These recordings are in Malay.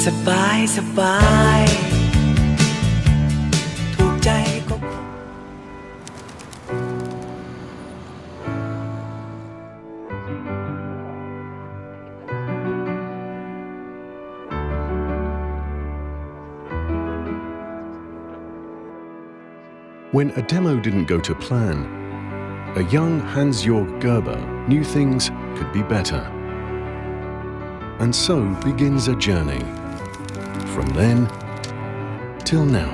สบายสบายถูกใจก็ When a demo didn't go to plan, a young Hans-Jörg Gerber knew things could be better. And so begins a journey, from then till now.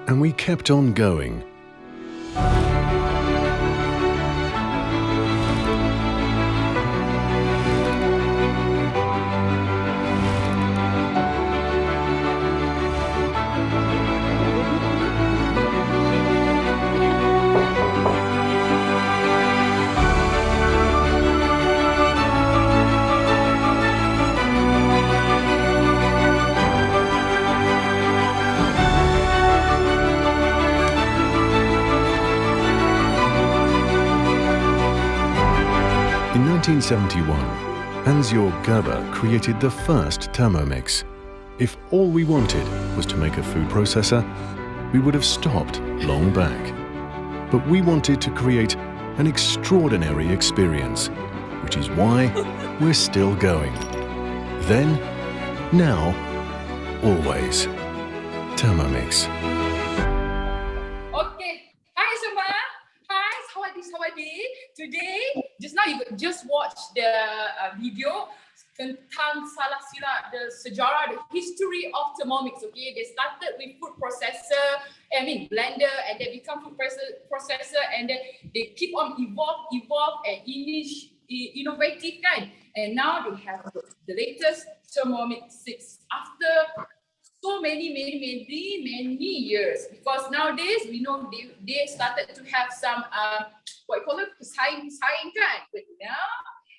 And we kept on going. In 1971, Hans-Jörg Gerber created the first Thermomix. If all we wanted was to make a food processor, we would have stopped long back. But we wanted to create an extraordinary experience, which is why we're still going. Then, now, always. Thermomix. Okay, hi semua. Hi, Sawadi. Today, just now you just watched the video tentang salah silap the sejarah, the history of Thermomix. Okay, they started with food processor, blender, and they become food processor, and then they keep on evolve and innovative kan. And now they have the latest Thermomix 6 after so many years, because nowadays we know they started to have some what you call it, saing kan, but now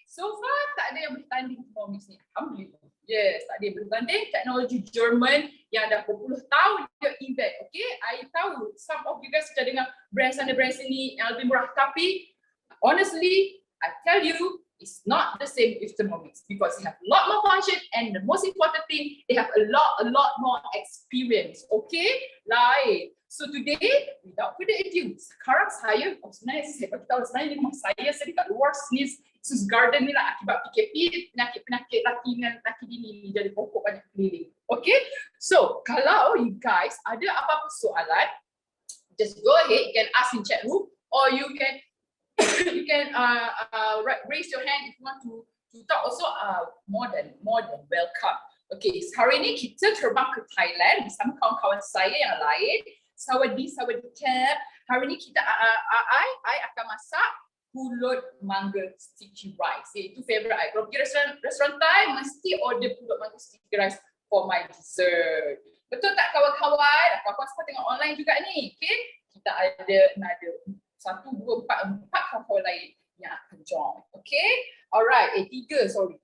so far tak ada yang bertanding Thermomix ni. Alhamdulillah. Yes, tak ada yang bertanding. Teknologi Jerman yang dah berpuluh tahun dia invent. Okay, I tahu some of you guys sudah dengar brand sana brand sini yang lebih murah, tapi honestly I tell you, it's not the same with Thermomix, because they have a lot more function, and the most important thing, they have a lot more experience. Okay, lain. So today, without further ado, sekarang saya bagi tahu sebenarnya di rumah saya dekat luar sini, sus garden ni lah, akibat PKP, penyakit laki dini jadi pokok banyak keliling. Okay, so kalau you guys ada apa-apa soalan, just go ahead, you can ask in chat room, or you can raise your hand if you want to talk. Also, more than welcome. Okay, hari ini kita terbang ke Thailand bersama kawan-kawan saya yang lain. Sawadi Cap. Hari ini kita I akan masak pulut mangga sticky rice. Itu favorite I. Kalau pergi restoran Thai, mesti order pulut mangga sticky rice for my dessert. Betul tak kawan-kawan? Kawan-kawan semua tengok online juga ni. Okay, kita ada 1, 2, 4 kawan-kawan lain yang akan join. Okay, alright. 3, sorry.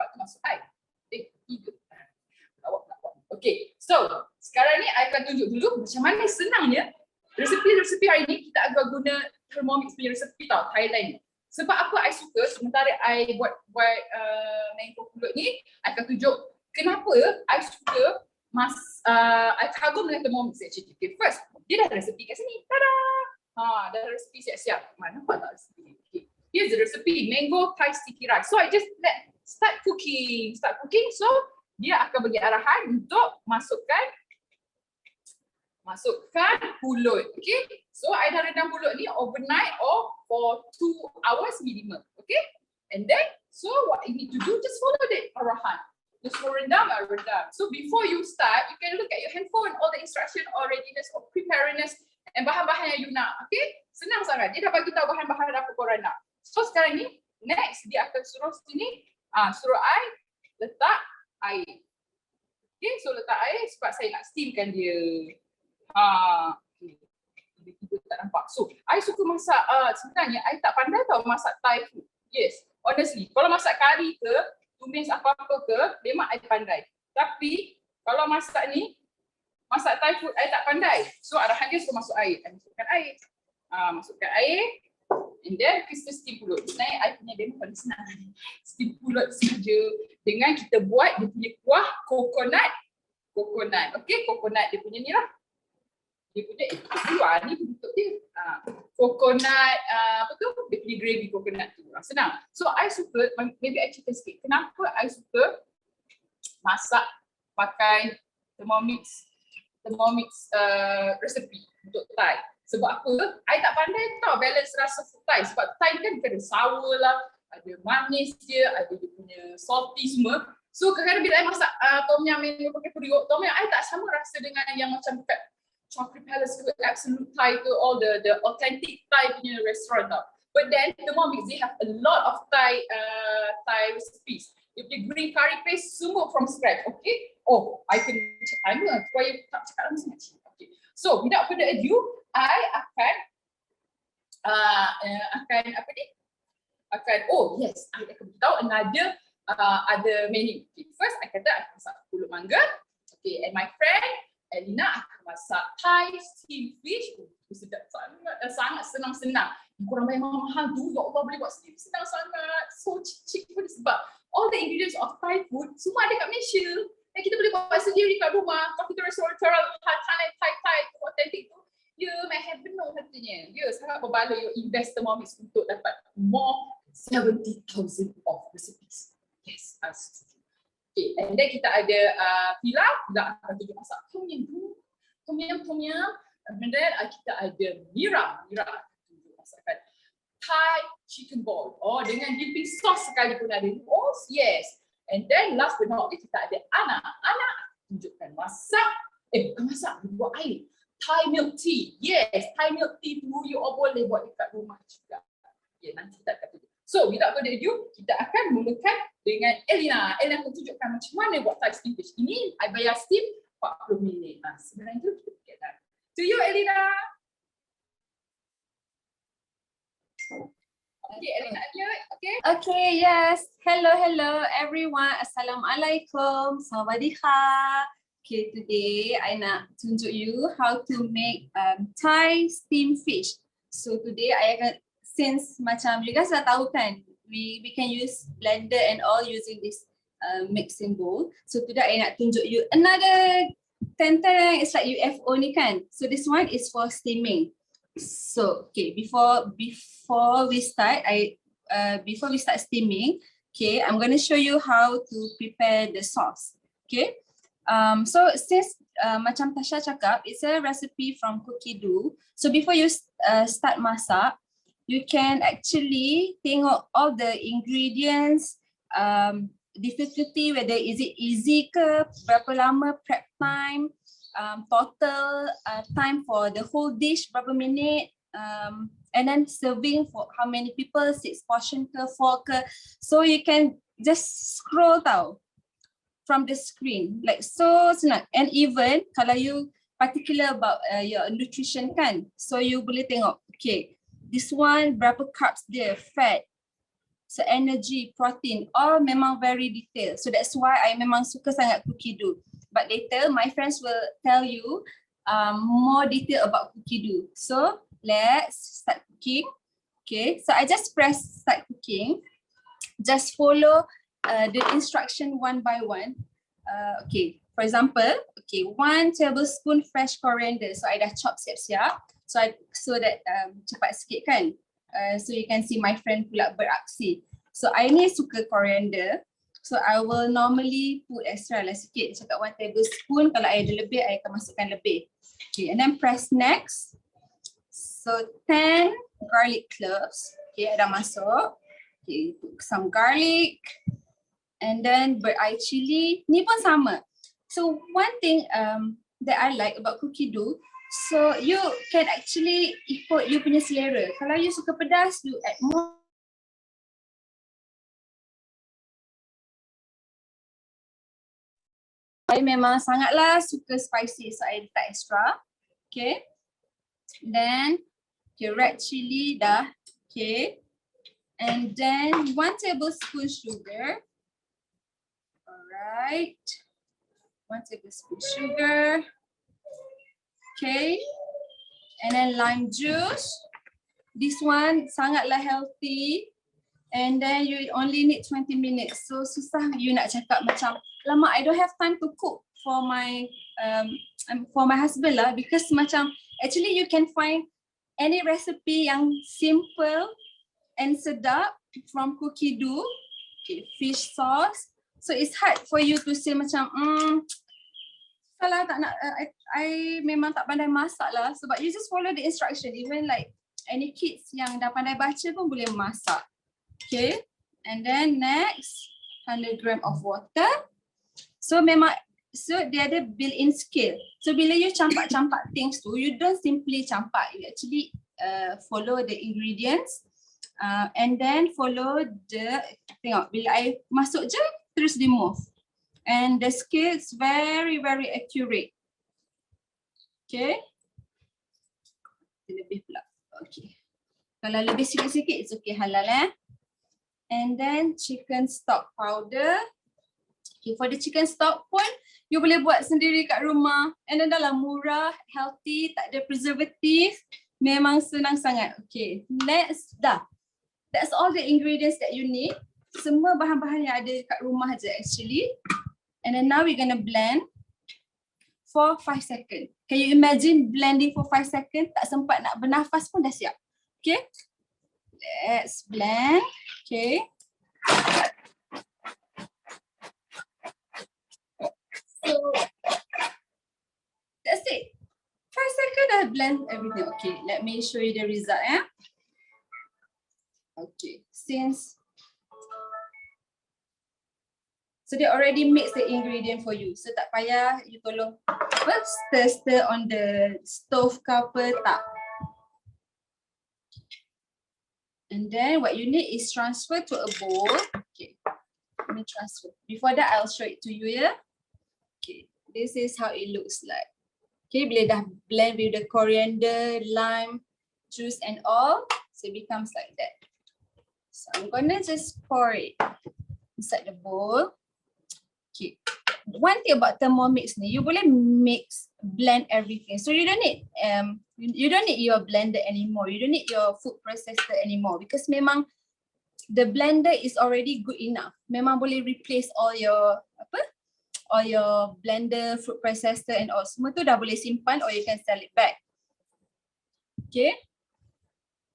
4 tu masuk I. 3. Lawak. Okay, so sekarang ni I akan tunjuk dulu macam mana senangnya resepi hari ni kita akan guna Thermomix punya resepi tau, Thailand ni. Sebab apa I suka, sementara I buat mango pulut ni, I akan tunjuk kenapa I suka I kagum dengan Thermomix actually. Okay, first, dia dah resepi kat sini. Tada! Dah resepi siap-siap. Mana nampak tak resepi? Okay. Here's the recipe, mango Thai sticky rice. So I just start cooking. So dia akan bagi arahan untuk masukkan Masukkan pulut. Okay. So I dah rendam pulut ni overnight or for 2 hours minimum. Okay. And then, so what you need to do, just follow the arahan. Just for rendam, rendam. So before you start, you can look at your handphone, all the instruction or readiness or preparedness and bahan-bahan yang you nak. Okay. Senang sangat. Dia dah bagi tahu bahan-bahan apa korang nak. So sekarang ni, next dia akan suruh sini, suruh I letak air. Okay, so letak air sebab saya nak steamkan dia. Okay. Kita tak nampak. So, I suka masak, sebenarnya I tak pandai tau masak Thai food. Yes, honestly. Kalau masak kari ke, tumis apa-apa ke, memang I pandai. Tapi, kalau masak ni, masak Thai food, I tak pandai. So, arahan dia suruh masuk air. I masukkan air. Masukkan air. And then kita steam pulut. Sebenarnya I punya demo paling senang. Steam pulut saja dengan kita buat dia punya kuah coconut. Okay, coconut dia punya ni lah. Dia punya keluar ni bentuk dia. Coconut apa tu? Dia punya gravy coconut tu. Senang. So I suka, maybe I cerita sikit. Kenapa I suka masak pakai Thermomix recipe untuk Thai. Sebab apa? I tak pandai tau balance rasa food Thai. Sebab Thai kan ada sour lah, ada manis dia, ada dia punya salty semua. So kadang-kadang bila I masak tom yum yang pakai periuk, tom yum I tak sama rasa dengan yang macam kat Chocolate Palace ke Absolute Thai ke, all the authentic Thai punya restaurant tau. But then the Thermomix, they have a lot of Thai recipes. Dia punya green curry paste semua from scratch, okay? Oh, I can check timer supaya tak cakap lama sangat. Okay. So without further ado, I akan apa ni? Oh yes, I akan beritahu other menu. Okay, first I kata I akan masak pulut mangga. Okay, and my friend Elina akan masak Thai steamed fish. Sedap sangat senang-senang. Korang bayar mahal tu, ya Allah boleh buat sendiri senang sangat. So cheap pun sebab all the ingredients of Thai food semua ada kat Malaysia. Dan kita boleh buat sendiri kat rumah. Kalau kita restoran Thai authentic tu, you may have penuh hatinya. You sangat berbaloi you invest Thermomix untuk dapat more 70,000 of recipes. Yes, okay, and then kita ada pilau akan tunjuk masak tom yum. And then kita ada mira akan tunjuk masakan Thai chicken ball. Oh, dengan dipping sauce sekali pun ada. Oh, yes. And then last but not least kita ada Ana tunjukkan masak. Bukan masak, buat air. Thai milk tea. Yes, Thai milk tea tu you all boleh buat dekat rumah juga. Okay, nanti kita akan tunjuk. So, without further ado, kita akan mulakan dengan Elina. Elina akan tunjukkan macam mana buat Thai steam fish. Ini, I bayar steam 40 minit. Sebenarnya tu kita get done. To you, Elina. Okay, Elina, okay? Okay, yes. Hello everyone. Assalamualaikum. Sawadee-kha. Okay, today I nak tunjuk you how to make Thai steamed fish. So today I akan, since macam you guys dah tahu kan, we can use blender and all using this mixing bowl. So today I nak tunjuk you another tentang, it's like UFO ni kan. So this one is for steaming. So okay, before we start, before we start steaming, okay, I'm gonna show you how to prepare the sauce. Okay. So since macam Tasha cakap, it's a recipe from Cookie-Doo. So before you start masak, you can actually tengok all the ingredients, difficulty, whether is it easy ke, berapa lama prep time, total time for the whole dish, berapa minit, and then serving for how many people, 6 portion ke, 4 ke. So you can just scroll tau from the screen, like so senang. And even kalau you particular about your nutrition kan, so you boleh tengok, okay, this one berapa carbs dia, fat, so energy, protein, all memang very detailed. So that's why I memang suka sangat Cookie-Doo. But later my friends will tell you more detail about Cookie-Doo. So let's start cooking. Okay, so I just press start cooking. Just follow the instruction one by one. Okay, for example, okay, 1 tablespoon fresh coriander. So I dah chop siap-siap. So that cepat sikit kan. So you can see my friend pula beraksi. So I ni suka coriander. So I will normally put extra lah sikit. Cakap 1 tablespoon. Kalau I ada lebih, I akan masukkan lebih. Okay, and then press next. So 10 garlic cloves. Okay, I dah masuk. Okay, put some garlic. And then bird eye chili. Ni pun sama. So one thing that I like about cookie dough, so you can actually ikut you punya selera. Kalau you suka pedas, you add more. I memang sangatlah suka spicy, so I letak extra. Okay. Then, okay, red chili dah. Okay. And then 1 tablespoon sugar. Alright. 1 tablespoon sugar. Okay. And then lime juice. This one sangatlah healthy. And then you only need 20 minutes. So susah you nak cakap macam, lama I don't have time to cook for my husband lah, because macam actually you can find any recipe yang simple and sedap from cookie dough, okay, fish sauce. So it's hard for you to say macam salah tak nak, I memang tak pandai masak lah, sebab you just follow the instruction. Even like any kids yang dah pandai baca pun boleh masak. Okay, and then next 100 gram of water. So memang, so dia ada built-in scale. So bila you campak-campak things tu, you don't simply campak. You actually follow the ingredients and then follow the, tengok bila I masuk je, terus di move. And the scale is very, very accurate. Okay. Lebih pula. Okay. Kalau lebih sikit-sikit, it's okay, halal And then chicken stock powder. Okay, for the chicken stock pun, you boleh buat sendiri kat rumah. And then dalam murah, healthy, tak ada preservative. Memang senang sangat. Okay, next, dah. That's all the ingredients that you need. Semua bahan-bahan yang ada kat rumah je actually. And then now we're gonna blend for 5 seconds. Can you imagine blending for 5 seconds? Tak sempat nak bernafas pun dah siap. Okay, let's blend. Okay. So that's it. 5 seconds dah blend everything. Okay, let me show you the result. Okay, so they already mix the ingredient for you. So tak payah you tolong stir on the stove ke apa, tak. And then what you need is transfer to a bowl. Okay, let me transfer. Before that, I'll show it to you. Okay, this is how it looks like. Okay, bila dah blend with the coriander, lime, juice and all, so it becomes like that. So I'm gonna just pour it inside the bowl. Okay, one thing about Thermomix ni, you boleh blend everything. So you don't need your blender anymore. You don't need your food processor anymore, because memang the blender is already good enough. Memang boleh replace all your blender, food processor and all. Semua tu dah boleh simpan, or you can sell it back. Okay.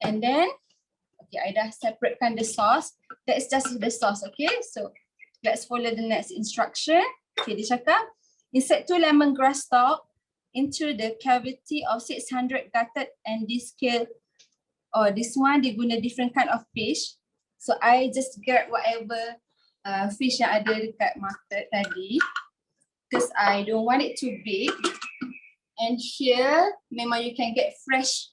And then, okay, I dah separatekan the sauce. That's just the sauce, okay? So let's follow the next instruction. Okay, dia cakap, insert 2 lemongrass stalk into the cavity of 600 gutted and descaled. Oh, this one dia guna different kind of fish. So I just grab whatever fish yang ada dekat market tadi, because I don't want it too big. And here memang you can get fresh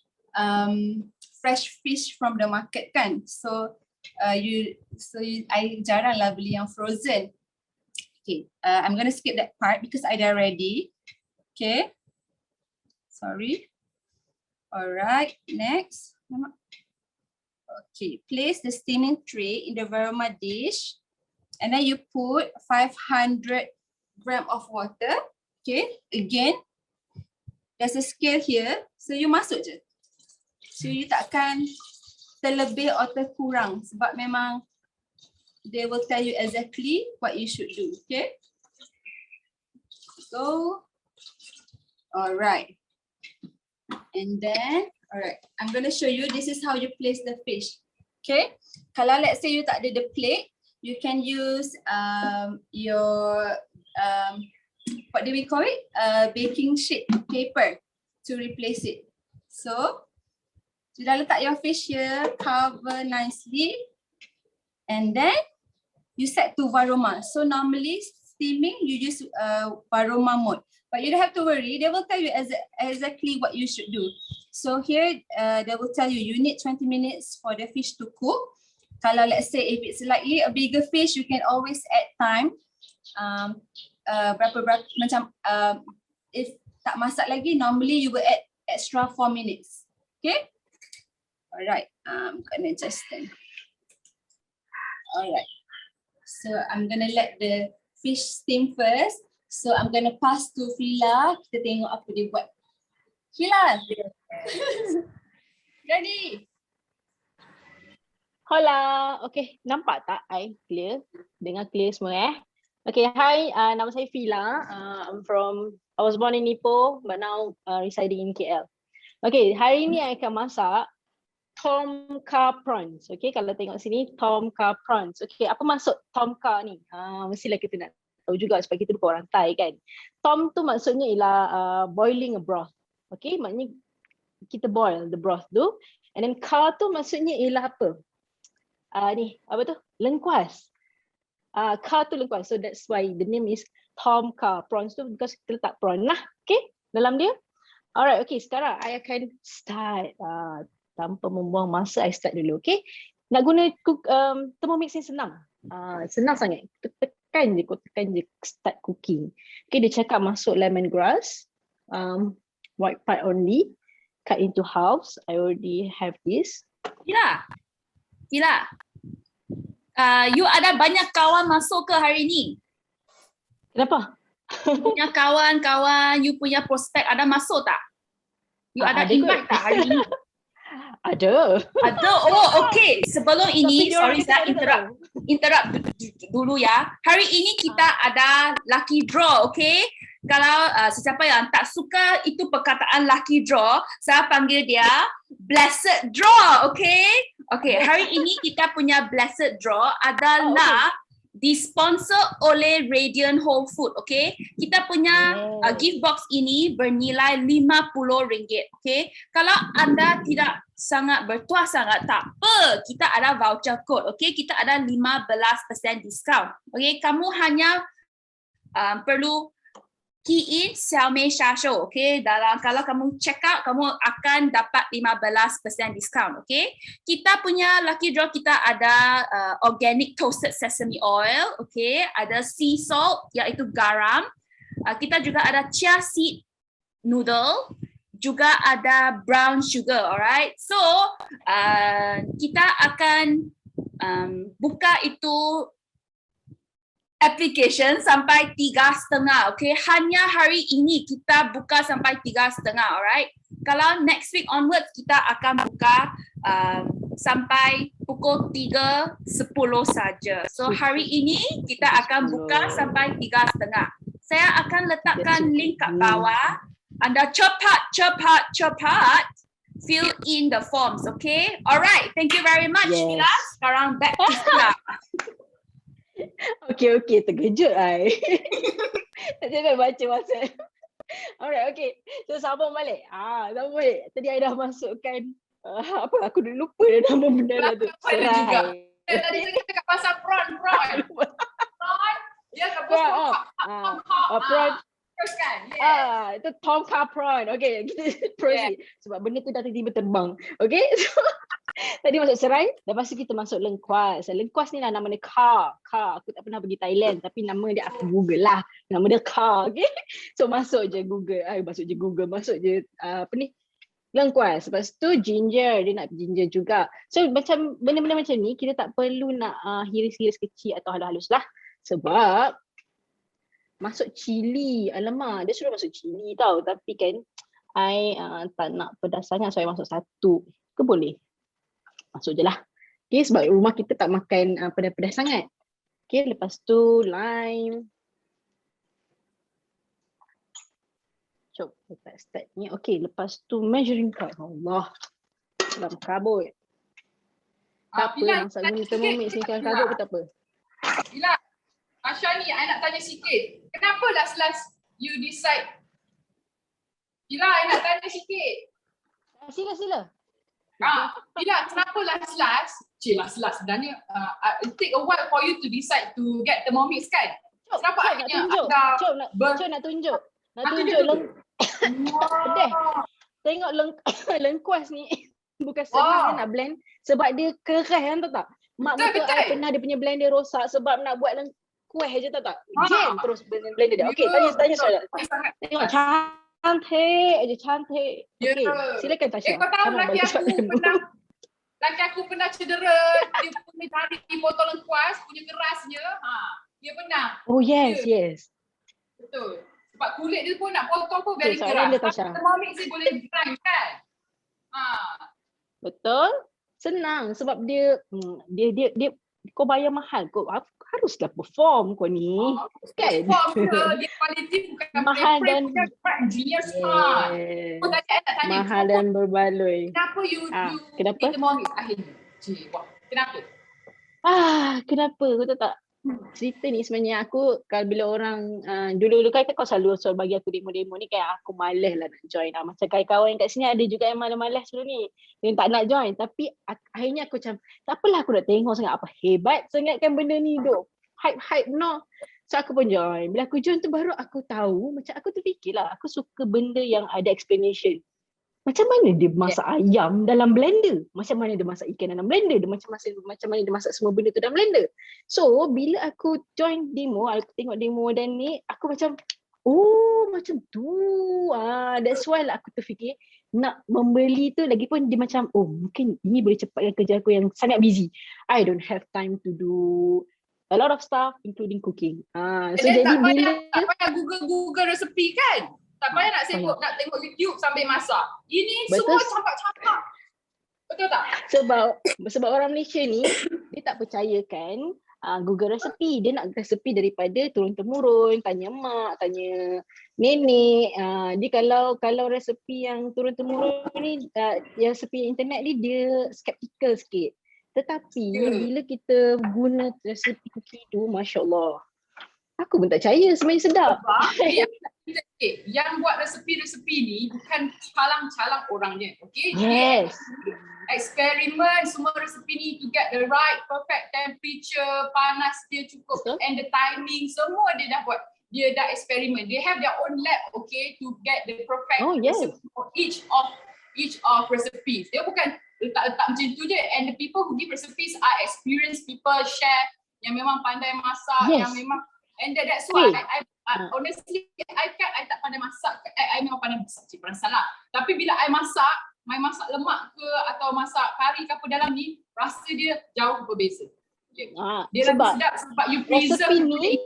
fish from the market kan. So I jarang lah beli yang frozen. Okay, I'm gonna skip that part because I dah ready. Okay, sorry. Alright, next. Okay, place the steaming tray in the Veroma dish, and then you put 500 gram of water. Okay, again, there's a scale here, so you masuk je. So you takkan terlebih atau terkurang, sebab memang they will tell you exactly what you should do. Okay, so alright, and then alright, I'm gonna show you, this is how you place the fish. Okay, kalau let's say you tak ada the plate, you can use your what do we call it? Baking sheet paper to replace it. So, sudah letak your fish here, cover nicely, and then you set to Varoma. So normally steaming, you use Varoma mode, but you don't have to worry. They will tell you exactly what you should do. So here, they will tell you, you need 20 minutes for the fish to cook. Kalau let's say if it's slightly a bigger fish, you can always add time. Macam if tak masak lagi, normally you will add extra 4 minutes. Okay? Alright, I'm gonna adjust them. Alright. So I'm gonna let the fish steam first. So I'm gonna pass to Fila. Kita tengok apa dia buat. Fila. Ready? Hola, okay, nampak tak I clear? Dengar clear semua Okay, hi, nama saya Fila. I was born in Ipoh but now residing in KL. Okay, hari ni I akan masak tom kha prawns. Okay, kalau tengok sini tom kha prawns. Okay, apa maksud tom kha ni? Mestilah kita nak tahu juga sebab kita bukan orang Thai kan. Tom tu maksudnya ialah boiling a broth. Okay, maknanya kita boil the broth tu. And then kha tu maksudnya ialah apa? Ni, apa tu? Lengkuas. Kha tu lengkuas. So that's why the name is tom kha prawns tu because kita letak prawn lah. Okay, dalam dia. Alright, okay, sekarang I akan start. Tanpa membuang masa, I start dulu, okay? Nak guna Thermomix ni senang. Senang sangat. Tekan je, start cooking. Okay, dia cakap masuk lemongrass, white part only, cut into halves. I already have this. Gila. You ada banyak kawan masuk ke hari ni? Kenapa? Punya kawan-kawan, you punya prospek ada masuk tak? You ada invite tak hari ni? Ada. Oh, okay. Sebelum ini, sorry saya interrupt dulu ya. Hari ini kita ada lucky draw, okay? Kalau sesiapa yang tak suka itu perkataan lucky draw, saya panggil dia blessed draw, okay? Okay, hari ini kita punya blessed draw adalah disponsor oleh Radiant Whole Food, okay? Kita punya gift box ini bernilai RM50, okay? Kalau anda tidak sangat bertuah sangat, tak apa, kita ada voucher code, okay? Kita ada 15% diskaun, okay? Kamu hanya perlu key in Xiaomei Shasho, okay? Dalam kalau kamu check out, kamu akan dapat 15% diskaun, okay? Kita punya lucky draw kita ada organic toasted sesame oil, okay? Ada sea salt iaitu garam. Kita juga ada chia seed noodle, juga ada brown sugar, alright? So kita akan buka itu application sampai 3.30, okay? Hanya hari ini kita buka sampai 3.30, alright? Kalau next week onwards kita akan buka sampai pukul 3.10 saja. So hari ini kita akan buka sampai 3.30. Saya akan letakkan link kat bawah. Anda cepat fill in the forms, okay? Alright, thank you very much, Mila. Sekarang back to Mila. Okay, terkejut I. Tak jangan baca WhatsApp. Alright, okay. So sambung balik. Tadi I dah masukkan apa? Aku dah lupa dah nama benda lah tu. Serai. Tadi kita cakap pasal prawn. Dia kata prawn. kan? Itu tom kha prawn. Okay, kita proceed. Sebab benda tu dah tiba-tiba terbang. Okay, so tadi masuk serai, lepas tu kita masuk lengkuas. Lengkuas ni lah nama dia kha. Aku tak pernah pergi Thailand tapi nama dia aku Google lah. Nama dia kha, okay? So masuk je Google, masuk je apa ni? Lengkuas. Lepas tu ginger, dia nak ginger juga. So macam benda-benda macam ni kita tak perlu nak hiris-hiris kecil atau halus-halus lah. Sebab masuk cili. Alamak, dia suruh masuk cili tau. Tapi kan I tak nak pedas sangat, so I masuk 1. Ke boleh? Masuk je lah. Okay, sebab rumah kita tak makan pedas-pedas sangat. Okay, lepas tu lime. Jom kita start ni. Okay, lepas tu measuring cup. Allah, dalam kabut. Tak apa, masak guna Thermomix ni kan kabut pun tak apa. Ila, Asha ni, I nak tanya sikit. Kenapa last you decide? Ila, I nak tanya sikit. Sila. Ila, kenapa last sebenarnya it take a while for you to decide to get Thermomix kan? Kenapa akhirnya nak tunjuk. Pedih. Tengok lengkuas ni. Bukan senang nak blend sebab dia keras kan, tahu tak? Mak betul I pernah dia punya blender rosak sebab nak buat lengkuas je, tahu tak? Jam terus blender dia. Okey, tanya soalan. Tengok cantik. Okey, silakan Tasha. Kau tahu laki aku pernah cedera, dia pernah cari botol lengkuas punya kerasnya. Dia pernah. Oh yes. Betul. Sebab kulit dia pun nak potong pun very soalan dia, keras. Tasha. Thermomix ni boleh grind kan? Betul. Senang sebab dia kau bayar mahal kau haruslah perform kau ni. Kan? Perform ke, dia quality bukan mahal dan genius smart. Kau tadi I nak tanya. Mahal dan berbaloi. Kenapa you kenapa? Thermomix akhirnya? Kenapa? Kenapa? Kau tahu tak? Cerita ni sebenarnya aku kalau bila orang dulu-dulu kan kau selalu bagi aku demo-demo ni kan aku malas lah nak join. Macam kawan-kawan kat sini ada juga yang malas-malas dulu ni yang tak nak join, tapi akhirnya aku macam tak apalah, aku nak tengok sangat apa hebat sangat kan benda ni duk hype no. So aku pun join. Bila aku join tu baru aku tahu, macam aku terfikirlah aku suka benda yang ada explanation. Macam mana dia masak ayam dalam blender? Macam mana dia masak ikan dalam blender? Dia macam mana dia masak semua benda tu dalam blender? So, bila aku join demo, aku tengok demo dan ni, aku macam, oh macam tu. That's why lah aku terfikir nak membeli tu, lagipun dia macam, oh mungkin ini boleh cepatkan kerja aku yang sangat busy. I don't have time to do a lot of stuff including cooking. So jadi bila tak payah Google resepi kan? Tak payah nak tengok YouTube sambil masak. Ini betul. Semua campak-campak. Betul tak? Sebab orang Malaysia ni dia tak percayakan Google resepi. Dia nak resepi daripada turun-temurun, tanya mak, tanya nenek. Dia kalau resepi yang turun-temurun ni, yang resepi internet ni dia skeptikal sikit. Tetapi bila kita guna resepi cooking tu, Masya Allah, aku pun tak percaya sebenarnya sedap. Yang buat resepi-resepi ni bukan calang-calang orangnya. Okay? Yes. Eksperimen semua resepi ni to get the right perfect temperature, panas dia cukup. Betul. And the timing, semua dia dah buat. Dia dah eksperimen. They have their own lab, okay, to get the perfect recipe for each of recipes. Dia bukan letak macam tu je. And the people who give recipes are experienced people, chef yang memang pandai masak, yang memang, and that's why honestly I tak pandai masak. I memang pandai masak, bukan salah. Tapi bila I masak lemak ke atau masak kari ke apa dalam ni, rasa dia jauh berbeza. Dia lebih sedap sebab you preserve ni.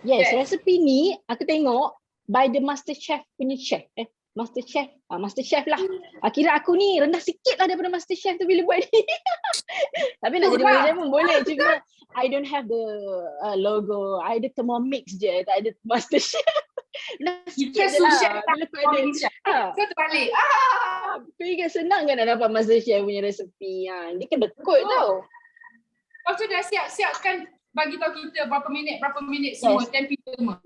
Resepi ni aku tengok by the master chef punya chef. Master chef lah. Kira aku ni rendah sikit lah daripada master chef tu bila buat ni. Tapi nak jadi master chef pun boleh. Cuma I don't have the logo. I ada Thermomix je. Tak ada master chef. Rendah sikit je lah. Kau terbalik. Fikir senang kan nak dapat master chef punya resepi. Dia kena kod tau. Lepas tu dah siapkan, bagi tahu kita berapa minit semua, temperature semua.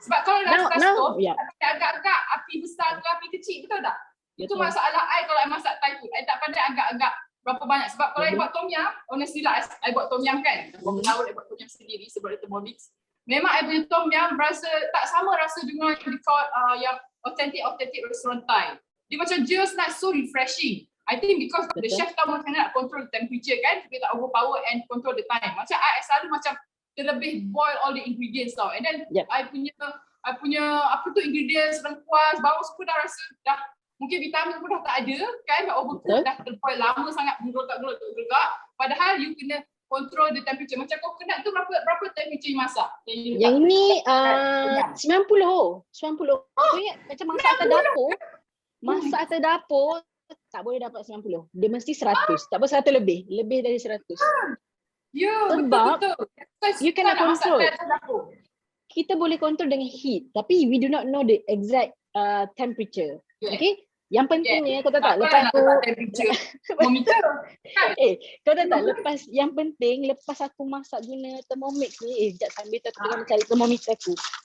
Sebab kalau dah stove, agak-agak api besar ke api kecil, betul tak? Itu masalah I kalau I masak Thai food. I tak pandai agak-agak berapa banyak. Sebab kalau I buat tom yum, honestly lah, I buat tom yum kan. Berapa tahun I buat tom yum sendiri sebab ada Thermomix. Memang I punya tom yum rasa tak sama rasa dengan yang authentic restaurant Thai. Dia macam just like so refreshing. I think because the chef tahu macam mana nak control the temperature kan, supaya tak overpower and control the time. Macam I selalu macam terlebih boil all the ingredients tau. And then I punya apa tu ingredients, lengkuas, bawang semua dah rasa dah mungkin vitamin pun dah tak ada kan, dah overcook, dah terboil lama sangat menggelegak. Padahal you kena control the temperature. Macam coconut tu berapa temperature you masak? Yang ni 90. Kau ingat macam masak atas dapur? Masak atas dapur tak boleh dapat 90. Dia mesti 100. Tak apa 100 lebih. Lebih dari 100. Sebab betul. You cannot control. Kita boleh control dengan heat. Tapi we do not know the exact temperature. Okay? Yang pentingnya kau tahu tak, Apa lepas nak tu letak temperature thermometer? kau tahu tak, yang penting lepas aku masak guna Thermomix ni, sekejap sambil tu aku tengah mencari thermometer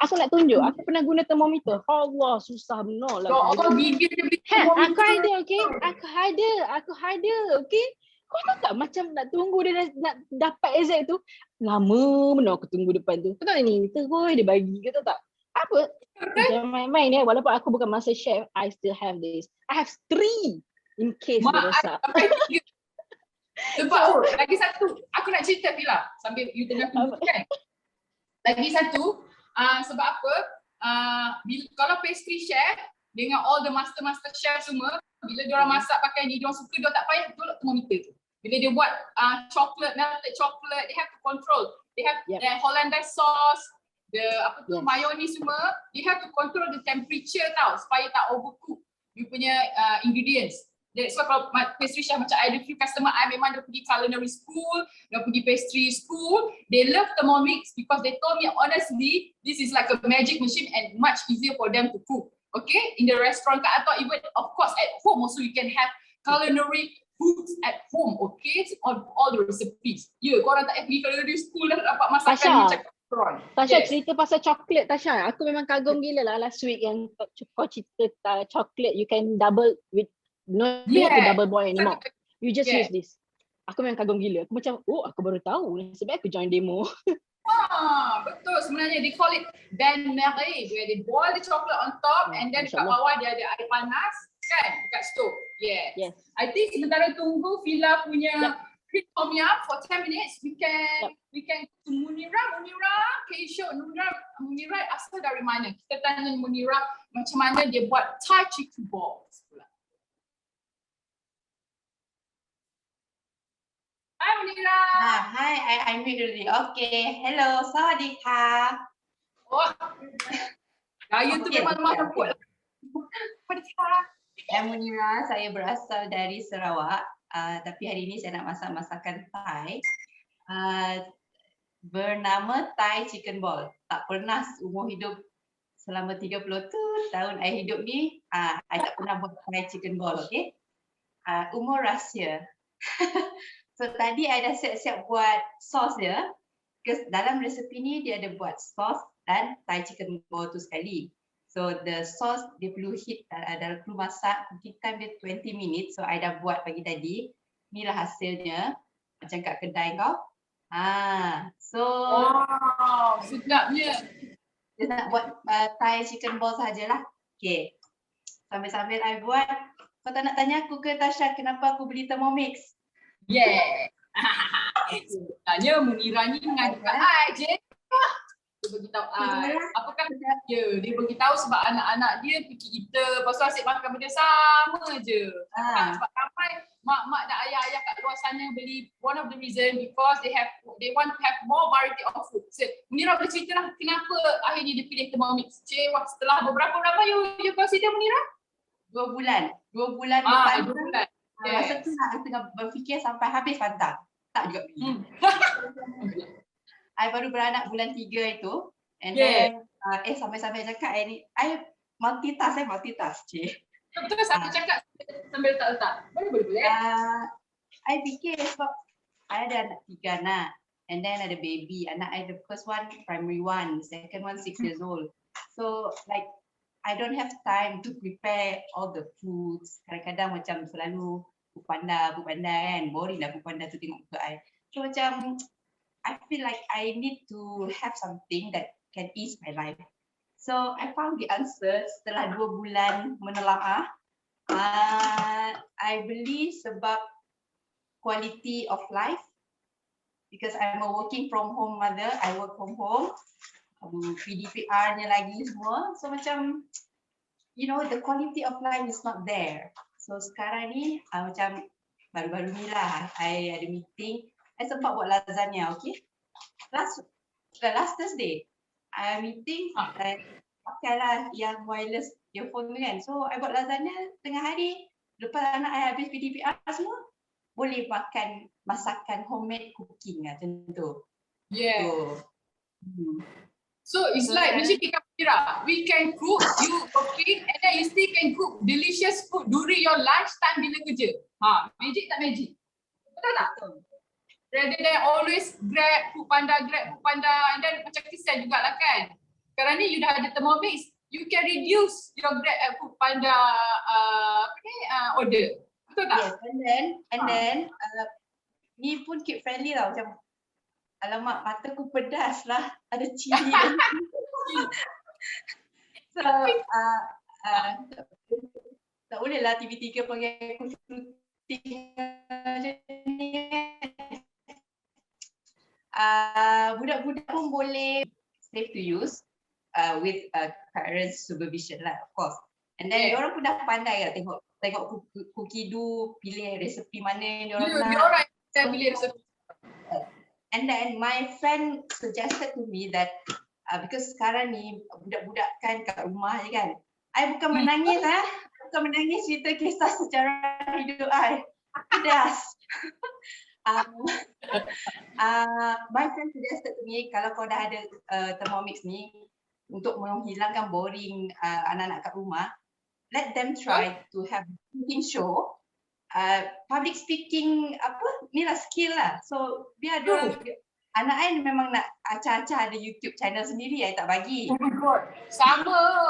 aku nak tunjuk, aku pernah guna thermometer. Allah, susah benar lah. Allah, gigi dia beli Aku ada, okay? Aku ada, okay? Kau tahu tak macam nak tunggu dia nak dapat exact tu, lama benar aku tunggu depan tu. Kau tahu ni, terus dia bagi, kau tahu tak? Apa? Jangan main-main ya, walaupun aku bukan master chef, I still have this. I have 3 in case dia rosak. Sebab lagi satu, aku nak cerita Fila sambil you tengah tunggu kan. Lagi satu, sebab apa? Kalau pastry chef dengan all the master chef semua, bila diorang masak pakai ni, diorang suka, diorang tak payah tolak thermometer tu. Bila dia buat chocolate, melted chocolate, they have to control. They have their Hollandaise sauce, mayonnaise semua, they have to control the temperature tau, supaya tak overcook you punya ingredients. That's why kalau pastry chef macam I, ada few customer I memang dah pergi culinary school, dah pergi pastry school, they love Thermomix because they told me honestly, this is like a magic machine and much easier for them to cook. Okay, in the restaurant atau even of course at home also you can have culinary foods at home, okay, all the recipes. Korang tak payah pergi culinary school dah dapat masakan macam Tasha, cerita pasal coklat Tasha. Aku memang kagum gila lah last week yang kau cerita coklat you can double with no need to double boil anymore. You just use this. Aku memang kagum gila. Aku macam, aku baru tahu. Sebab aku join demo. Betul. Sebenarnya they call it bain-marie, where they boil the chocolate on top and then dekat bawah dia ada air panas kan dekat stove. Yes. I think sementara tunggu Fila punya Tom Yum for 10 minutes, we can to Munira, can you show Munira asal dari mana? Kita tanya Munira macam mana dia buat Thai chicken balls pula. Hi Munira. Hi, I'm Midori. Okay, hello, sawadika. Gaya tu memang lembut. Sawadika. Saya Munira, saya berasal dari Sarawak. Tapi hari ini saya nak masak masakan Thai bernama Thai chicken ball. Tak pernah umur hidup selama 32 tahun saya hidup ni, saya tak pernah buat Thai chicken ball, okay? Umur rahsia. So tadi saya dah siap-siap buat sos dia. Dalam resepi ni dia ada buat sos dan Thai chicken ball tu sekali. So the sauce dia perlu heat dalam perlu masak, cooking time dia 20 minutes. So I dah buat pagi tadi. Inilah hasilnya macam kat kedai kau. So sedapnya. Dia nak buat Thai chicken ball sajalah. Okay. Sambil-sambil I buat, kau tak nak tanya aku ke Tasha kenapa aku beli Thermomix? Tanya Munira ni mengadu kat I je. Dia beritahu apakah dia beritahu sebab anak-anak dia fikir kita pasal asyik makan benda sama je. Sebab ramai mak-mak dan ayah-ayah kat luar sana beli, one of the reason because they want to have more variety of food. So, Munira boleh cerita lah kenapa akhirnya dia pilih Thermomix. Setelah berapa you consider Munira? 2 bulan. 2 bulan depan. 2 bulan. Masa tu nak tengah berfikir sampai habis pantang. Tak juga beli. I baru beranak bulan 3 itu. And then, sampai-sampai cakap, I multitask. Betul sampai cakap sambil letak. Boleh. I fikir sebab I ada anak 3 anak. And then ada baby. Anak I the first one, primary 1. Second one, 6 years old. So, like, I don't have time to prepare all the foods. Kadang-kadang macam selalu pupanda kan. Boring lah pupanda tu tengok muka I. So, macam, I feel like I need to have something that can ease my life. So I found the answer setelah 2 bulan menelaah. I believe sebab quality of life, because I'm a working from home mother, I work from home. PDPR-nya lagi semua. So macam, you know, the quality of life is not there. So sekarang ni macam baru-baru ni lah, I ada meeting. I sempat buat lasagna, okay? Last Thursday, I meeting, pakailah yang wireless earphone tu kan. So, I buat lasagna tengah hari. Lepas anak I habis PDPR semua, boleh makan masakan homemade cooking lah, macam tu. So, it's like, macam kita kira, we can cook, you cooking, and then you still can cook delicious food during your lunch time bila kerja. Magic tak magic? Betul tak? Rather than always Grab, Foodpanda, and then macam kesian jugalah kan. Sekarang ni you dah ada Thermomix, you can reduce your Grab at Foodpanda order. Betul tak? Yes, and then ni pun kid friendly lah, macam alamak mataku pedas lah, ada cili. So tak boleh lah TV3 pakai aku shooting macam ni. Budak-budak pun boleh safe to use with parents supervision lah, of course. And then diorang pun dah pandai lah tengok Cookido pilih resepi mana yang diorang nak. Diorang yang pilih resepi. And then my friend suggested to me that because sekarang ni budak-budak kan kat rumah je kan. I bukan menangis bukan menangis cerita kisah sejarah hidup I. Pedas. My friend suggested to me kalau kau dah ada Thermomix ni untuk menghilangkan boring anak-anak kat rumah, let them try to have cooking show. Public speaking ni lah skill lah. So biar dia anak I memang nak acah-acah ada YouTube channel sendiri, I tak bagi. Oh my god. Sama.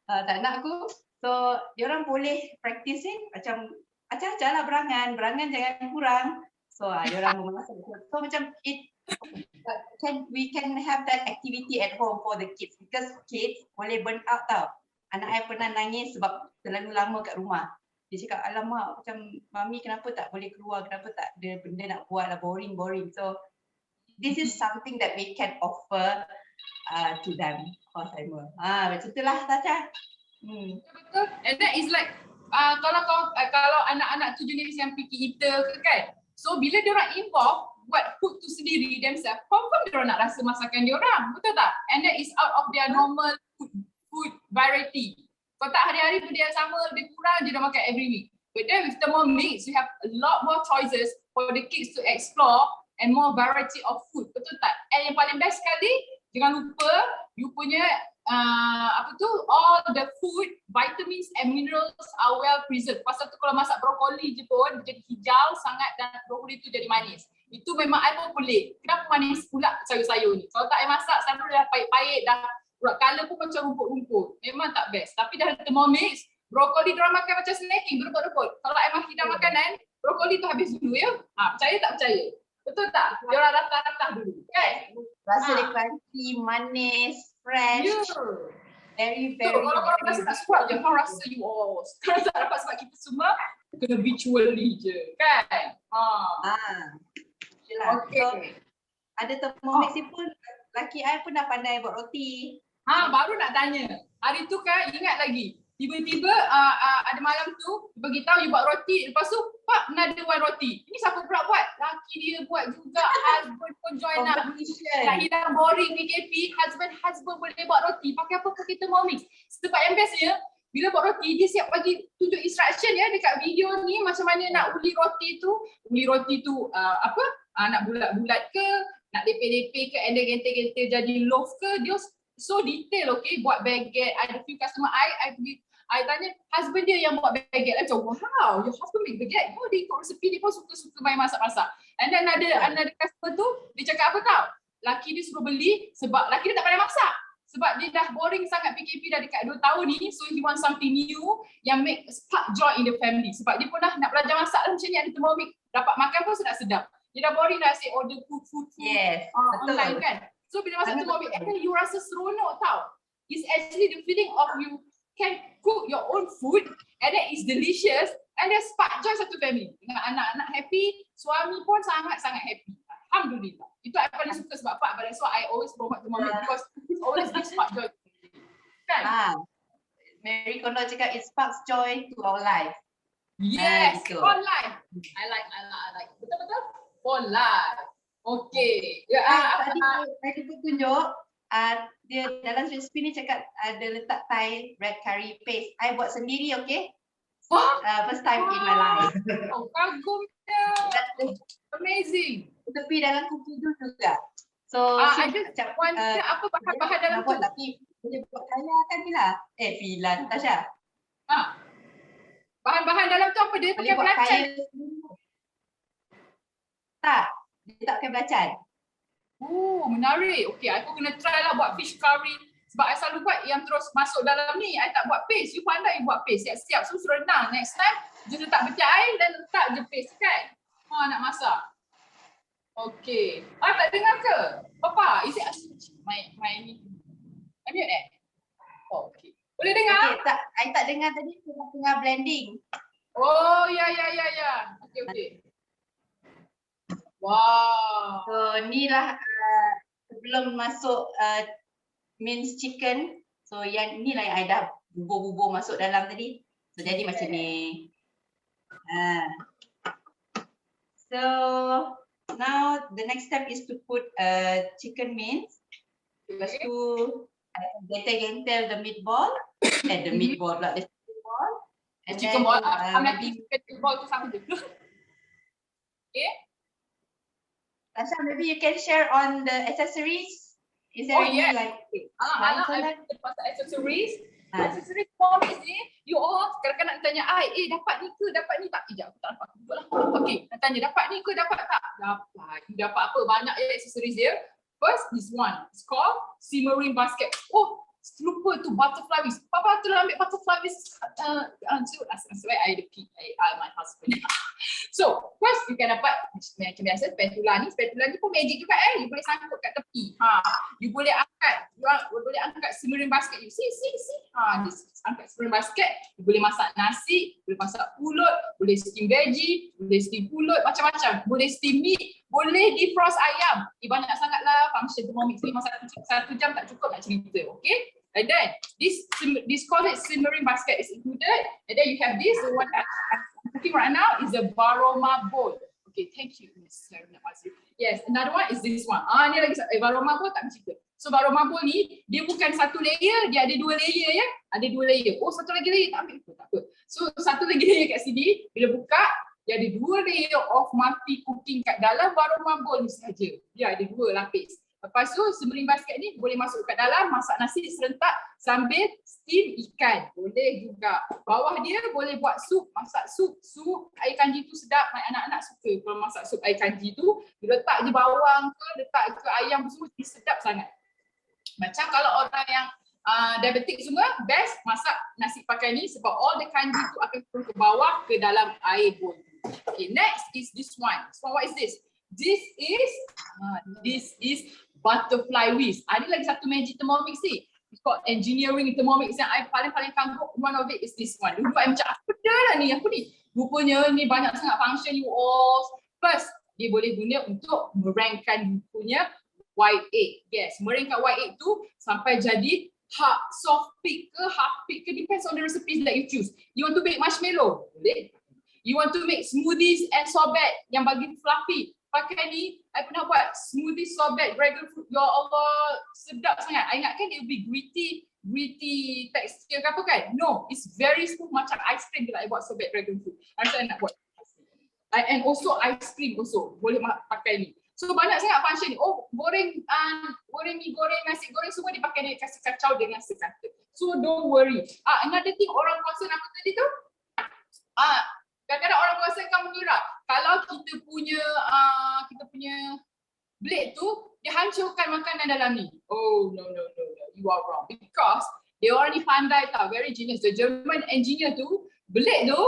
Tak nak aku. So diorang boleh practice macam acah-acah lah berangan jangan kurang. So diorang memasak. So macam we can have that activity at home for the kids, because kids boleh burn out tau. Anak I pernah nangis sebab terlalu lama kat rumah. Dia cakap, alamak macam mami kenapa tak boleh keluar, kenapa tak ada benda nak buat lah, boring. So this is something that we can offer to them. Macam tu lah Tasha. Betul. And that is like kalau anak-anak tu jenis yang picky eater ke kan. So bila diorang involve buat food tu sendiri themselves, confirm diorang nak rasa masakan diorang. Betul tak? And that is out of their normal food variety. Kalau tak hari-hari pun dia sama, lebih kurang je dah makan every week. But then with Thermomix, you have a lot more choices for the kids to explore and more variety of food. Betul tak? And yang paling best sekali, jangan lupa you punya all the food, vitamins and minerals are well preserved. Pasal tu kalau masak brokoli je pun jadi hijau sangat dan brokoli tu jadi manis. Itu memang I pun pelik. Kenapa manis pula sayur-sayur ni? Kalau tak I masak, selalu dah pahit-pahit, dah color pun macam rumput-rumput. Memang tak best. Tapi dah ada Thermomix, brokoli diorang makan macam snacking, berebut-rebut. Kalau I makan makanan, brokoli tu habis dulu ya. Percaya tak percaya? Betul tak? Diorang ratah-ratah dulu. Kan? Rasa dia crunchy, manis, fresh. Very, very. So, kalau korang rasa tak suka je, kau rasa you all. Sekarang tak dapat sebab kita semua kena virtually je. Kan? Okay. So, ada Thermomix ni pun, laki I pun dah pandai buat roti. Baru nak tanya. Hari tu kan ingat lagi. Tiba-tiba ada malam tu bagi tahu you buat roti. Lepas tu pak another one roti. Ini siapa pula buat? Laki dia buat juga. Husband pun join up. Tak hilang boring PKP. Husband boleh buat roti. Pakai apa? Pakai Thermomix. Sebab yang bestnya bila buat roti dia siap bagi tunjuk instruction ya dekat video ni macam mana nak uli roti tu. Uli roti tu nak bulat-bulat ke, nak lepeh-lepeh ke, and then gentil-gentil jadi loaf ke. Dia so detail, okay, buat baguette. Ada few customer I tanya husband dia yang buat baguette. Macam wow, your husband make baguette. Dia ikut resepi, dia pun suka main masak-masak. And then ada customer tu, dia cakap apa tau? Laki dia suruh beli sebab laki dia tak pandai masak. Sebab dia dah boring sangat PKP dah dekat 2 tahun ni. So he want something new yang make spark joy in the family. Sebab dia pun dah nak belajar masak lah macam ni, ada Thermomix. Dapat makan pun sedap-sedap. Dia dah boring dah asyik order food Yes, online kan. So bila masak Thermomix, you rasa seronok tau. It's actually the feeling of you can cook your own food and then it's delicious and then spark joy satu family. Dengan anak-anak happy, suami pun sangat-sangat happy. Alhamdulillah. Itu I paling suka sebab apa? That's why I always promote Thermomix because it's always gives spark joy. Kan? Mary Kondo cakap it sparks joy to our life. Yes, for life. I like. Betul-betul? For life. Okay. Tadi pun tunjuk dia dalam resipi ni cakap ada letak Thai red curry paste. I buat sendiri, okay? First time in my life. Kagumnya. Amazing. Tapi dalam Cookido juga. So, I just wonder apa bahan-bahan dalam tu. Tapi boleh buat kaya kan Fila? Fila, Tasha. Bahan-bahan dalam tu apa dia? Boleh Pakai buat belacan. kaya. Tak, dia tak pakai belacan. Oh, menarik. Okay, aku kena try lah buat fish curry. Sebab I selalu buat yang terus masuk dalam ni. I tak buat paste. You pandai buat paste. Siap-siap. So, suruh renang. Next time, just letak pecah air dan letak je paste kan? Nak masak. Okay. Tak dengar ke? Papa, is it my ni? I mute Oh, okay. Boleh dengar? Okay, I tak dengar tadi tengah blending. Oh, ya. Okay. Wow. So ni lah sebelum masuk minced chicken. So yang ni lah yang I dah bubur-bubur masuk dalam tadi. So jadi macam ni. So now the next step is to put chicken mince. Lepas tu gentel-gentel the meatball. The meatball pula, the chicken ball. And Chicken then, ball. maybe Chicken ball tu sama je. Okay. Tasha, maybe you can share on the accessories. Is there any yes. like Anak, pasal accessories. Accessories comics ni, you all kadang-kadang tanya I, dapat ni ke, dapat ni tak? Sekejap, aku tak dapat. Okay, nak tanya dapat ni ke, dapat tak? Dapat. You dapat apa? Banyak accessories dia. First, this one. It's called simmering basket. Oh, lupa tu butterfly wings. Papa tu ambil butterfly wings. That's why I repeat. My husband. So, first you can dapat macam biasa spatula ni. Spatula ni pun magic juga You boleh sangkut kat tepi. You boleh angkat simmering basket. You see. This angkat simmering basket. You boleh masak nasi, boleh masak pulut, boleh steam veggie, boleh steam pulut, macam-macam. Boleh steam meat, boleh defrost ayam. Banyak sangatlah function Thermomix ni. Masa 1 jam tak cukup nak cerita. Okay? And then this call it simmering basket is included. And then you have this, the one that I'm cooking right now is a Varoma bowl. Okay, thank you, Miss Sarina Mazri. Yes, another one is this one. Ni lagi Varoma bowl tak cerita. So Varoma bowl ni dia bukan satu layer, dia ada 2 layer ya. Ada 2 layer. Oh, satu lagi layer tak ambil tak apa. So satu lagi layer kat sini bila buka dia ada 2 layer of multi cooking kat dalam Varoma bowl ni saja. Dia ada 2 lapis. Lepas tu simmering basket ni boleh masuk kat dalam masak nasi serentak sambil steam ikan. Boleh juga. Bawah dia boleh buat sup, masak sup air kanji tu sedap. Anak-anak suka kalau masak sup air kanji tu. Letak je bawang ke, letak ke ayam semua sedap sangat. Macam kalau orang yang diabetik semua, best masak nasi pakai ni sebab all the kanji tu akan turun ke bawah ke dalam air bowl. Okay, next is this one. So what is this? This is butterfly wings. Ada lagi satu magic Thermomix ni. It's called engineering Thermomix yang I paling kagum. One of it is this one. Dulu I macam apa dah lah ni. Rupanya ni banyak sangat function you all. First, dia boleh guna untuk merengkan you punya white egg. Yes, merengkan white egg tu sampai jadi soft peak ke half peak ke, depends on the recipes that you choose. You want to make marshmallow? Boleh. You want to make smoothies and sorbet yang bagi fluffy? Pakai ni, I pernah buat smoothie sorbet dragon fruit. Ya Allah, sedap sangat. I ingatkan it will be gritty texture ke apa kan? No, it's very smooth macam ice cream bila I buat sorbet dragon fruit. Saya nak buat. And also ice cream also boleh pakai ni. So banyak sangat function ni. Oh, goreng mie goreng, nasi goreng semua dipakai dia kasih kacau dengan sekata. So don't worry. Another thing orang concern apa tadi tu? Kadang-kadang orang concern kan mengira kalau kita punya blade tu dia hancurkan makanan dalam ni. Oh no, you are wrong because dia orang ni pandai tau, very genius. The German engineer tu blade tu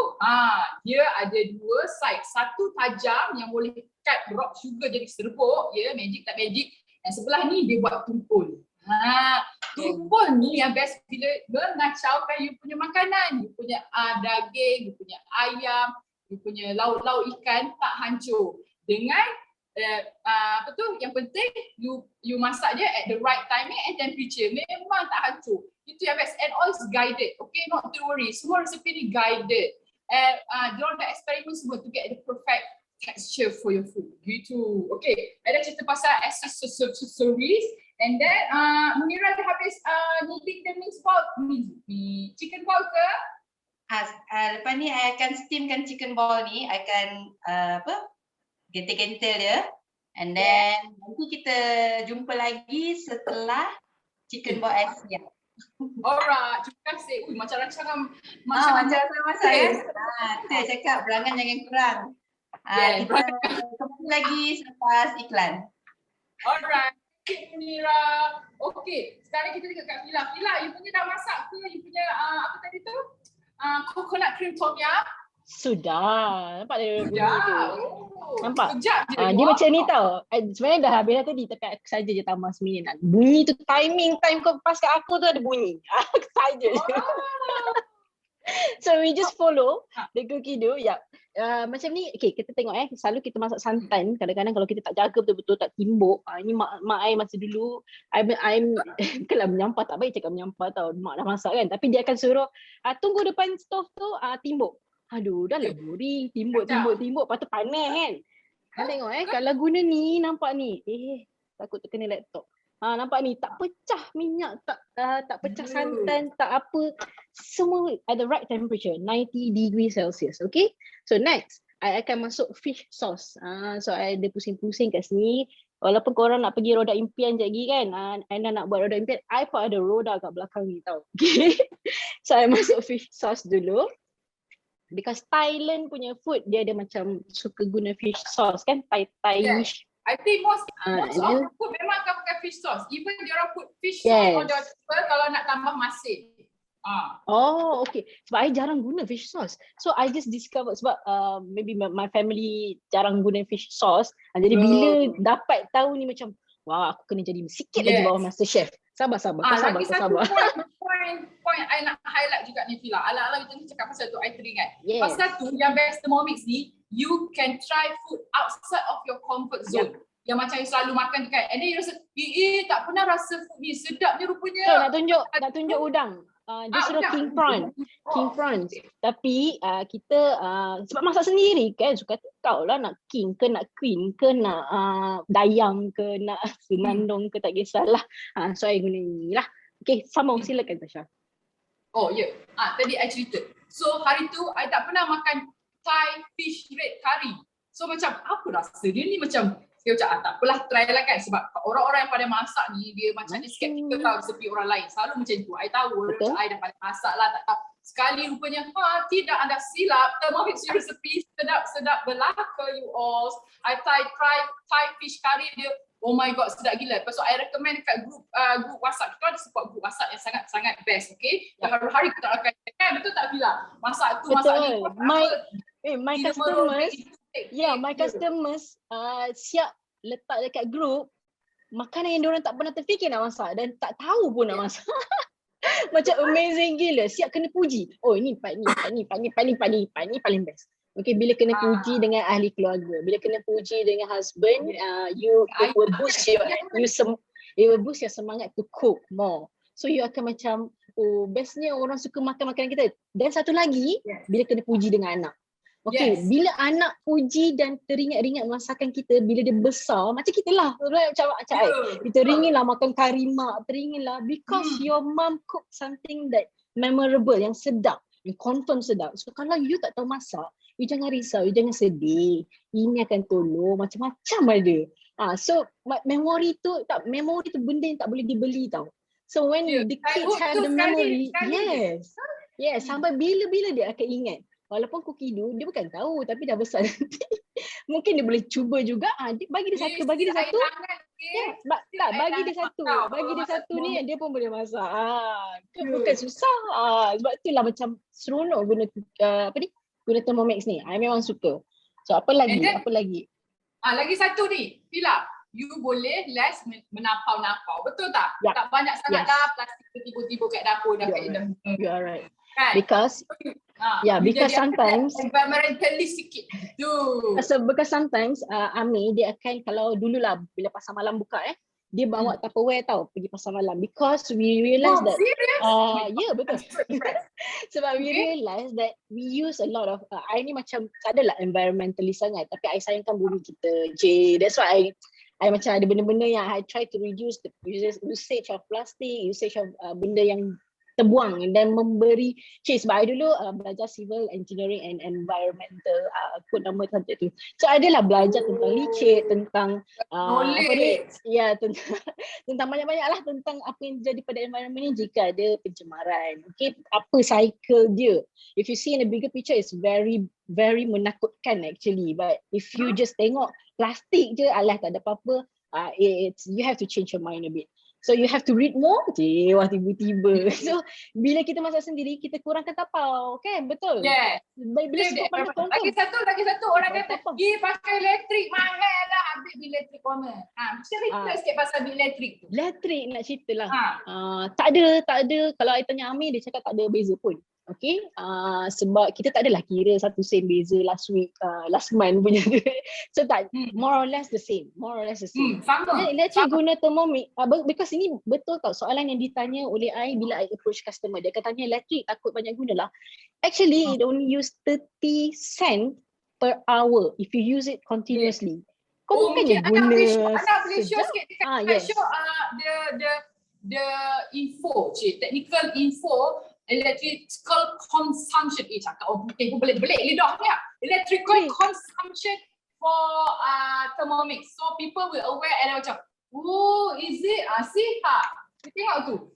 dia ada 2 side, satu tajam yang boleh cut rock sugar jadi serbuk, magic tak magic. Dan sebelah ni dia buat tumpul. Tumpul ni yang best bila mengacaukan you punya makanan, you punya daging, you punya ayam, you punya lauk-lauk ikan tak hancur. Dengan yang penting you masak je at the right timing and temperature, memang tak hancur. Itu yang best and all is guided. Okay, not to worry. Semua resepi ni guided. And diorang dah eksperimen semua to get the perfect texture for your food. Gitu. Okay, ada cerita pasal accessories. And then, Munira dah habis kneading the mince ball, chicken ball ke? Lepas ni, I akan steamkan chicken ball ni. I akan gentel-gentel dia. And then, nanti kita jumpa lagi setelah chicken ball siap. Alright, terima kasih. Ui, macam rancangan Macam saya masak ya. Saya cakap berangan jangan kurang. Yeah, Kita kembali lagi selepas iklan. Alright. Okay, Munira. Okay, sekarang kita tengok kat Fila. Fila, you punya dah masak ke? You punya apa tadi tu? Coconut cream tom yum? Sudah. Nampak dia bunyi Dah. tu. Oh, Nampak? sekejap je. Dia macam ni tau. Sebenarnya dah habis dah tadi tapi aku saja je tambah seminit. Bunyi tu time kau pas kat aku tu ada bunyi. Aku saja je. So we just follow the cookie dough. Ya. Macam ni, okay, kita tengok selalu kita masak santan, kadang-kadang kalau kita tak jaga betul-betul, tak timbuk. Ini mak I masa dulu, I'm kalau menyampah tak baik cakap menyampah tau, mak dah masak kan, tapi dia akan suruh tunggu depan stove tu timbuk. Aduh, dah lah boring, timbuk, lepas tu panas kan. Kau tengok kalau guna ni, nampak ni, takut terkena laptop. Nampak ni, tak pecah minyak, tak pecah santan, tak apa. Semua at the right temperature, 90 degrees Celsius, okay? So next, I akan masuk fish sauce. So I ada pusing-pusing kat sini. Walaupun korang nak pergi roda impian je lagi kan, Aina nak buat roda impian, I pun ada roda kat belakang ni tau. Okay? So I masuk fish sauce dulu. Because Thailand punya food, dia ada macam suka guna fish sauce kan, Thai-ish. I think most of the food memang akan pakai fish sauce. Even diorang put fish sauce on their table kalau nak tambah masin. Oh, okay. Sebab I jarang guna fish sauce. So I just discovered sebab maybe my family jarang guna fish sauce. Jadi bila dapat tahu ni macam, wah, aku kena jadi sikit lagi bawah master chef. Sabar. Lagi satu point I nak highlight juga ni Fila. Ala-ala kita ni cakap pasal tu, I teringat. Pasal tu yang best Thermomix ni, you can try food outside of your comfort zone. Yang macam you selalu makan tu kan. And then you rasa, tak pernah rasa food ni sedap ni rupanya. So nak tunjuk udang. Dia suruh king prawns. Tapi kita sebab masak sendiri kan, suka kau lah nak king ke nak queen ke nak dayang ke nak senandung ke tak kisahlah. So I guna ni lah. Okay, sambung silakan Tasha. Oh ya, tadi I cerita. So hari tu I tak pernah makan Thai fish red curry. So macam apa rasa dia ni, macam saya macam tak apalah, try lah kan, sebab orang-orang yang pandai masak ni dia macam dia skeptical tau seperti orang lain. Selalu macam tu. I tahu macam I dah pandai masak lah, tak tahu. Sekali rupanya tidak, anda silap. Thermomix recipe sedap belaka you all. I try Thai fish curry dia. Oh my god, sedap gila. Lepas tu I recommend dekat group WhatsApp. Kita ada support group WhatsApp yang sangat-sangat best, okay? Yang hari-hari kita akan kan, betul tak Bila? Masak tu, masak ni. My customers siap letak dekat group makanan yang diorang tak pernah terfikir nak masak dan tak tahu pun nak masak. Macam amazing gila, siap kena puji. Oh ini part ni paling best. Okay, bila kena puji dengan ahli keluarga, bila kena puji dengan husband, it will boost your semangat to cook more. So you akan macam, oh bestnya orang suka makan makanan kita. Dan satu lagi, bila kena puji dengan anak. Okay, bila anak puji dan teringat-ringat masakan kita, bila dia besar, macam kita lah, macam kita teringin lah makan kari mak, teringin lah because your mom cook something that memorable, yang sedap, yang confirm sedap. So kalau you tak tahu masak, you jangan risau, you jangan sedih. Ini akan tolong, macam-macam ada. So memori tu benda yang tak boleh dibeli tau. So when the kids have the memory, yes, sampai bila-bila dia akan ingat. Walaupun cookie dough, dia bukan tahu tapi dah besar nanti. Mungkin dia boleh cuba juga. Bagi dia satu. Bagi dia satu ni dia pun boleh masak. Bukan susah. Sebab itulah macam seronok guna guna Thermomix ni. I memang suka. So apa lagi? Lagi satu ni, Fila. You boleh less menapau-napau. Betul tak? Tak banyak sangat dah plastik tiba-tiba kat dapur dah kat dalam. You are right. Kan? Because sometimes environmentalist sikit tu. Because sometimes Ami dia akan, kalau dululah bila pasar malam buka dia bawa Tupperware tau pergi pasar malam, because we realise that betul. Sebab we realise that we use a lot of I ni macam tak adalah environmentalist sangat, tapi I sayangkan bumi kita je. That's why I macam ada benda-benda yang I try to reduce the usage of plastic, usage of benda yang terbuang dan memberi change. Sebab I dulu belajar civil engineering and environmental, kot nama subjek tu. So adalah belajar tentang licin, tentang apa ni, ya, tentang banyak-banyak lah tentang apa yang jadi pada environment ni jika ada pencemaran. Okay, apa cycle dia. If you see in the bigger picture, it's very menakutkan actually. But if you just tengok plastik je, alah tak ada apa-apa, you have to change your mind a bit. So you have to read more. Wah, tiba-tiba. So bila kita masak sendiri, kita kurangkan tapau, kan? Betul? Yeah. Bila skop panas Lagi satu orang kata, pergi pakai elektrik mahal lah, ambil bil elektrik mana. Cerita sikit pasal bil elektrik tu. Elektrik nak cerita lah. Tak ada. Kalau I tanya Amir, dia cakap tak ada beza pun. Okay, sebab kita tak adalah kira 1 sen beza last month punya. So tak, more or less the same. Sama. Elektrik guna thermomix, because ini betul tau, soalan yang ditanya oleh I bila I approach customer. Dia katanya elektrik takut banyak guna lah. Actually, it only use 30 sen per hour if you use it continuously. Kau bukannya guna Anak boleh show sikit dekat yes. show the info, technical info, electrical consumption. Cakap putih pun belik lidah ni. Electrical consumption for Thermomix. So people will aware and macam, oh, is it? See ha. You tengok tu.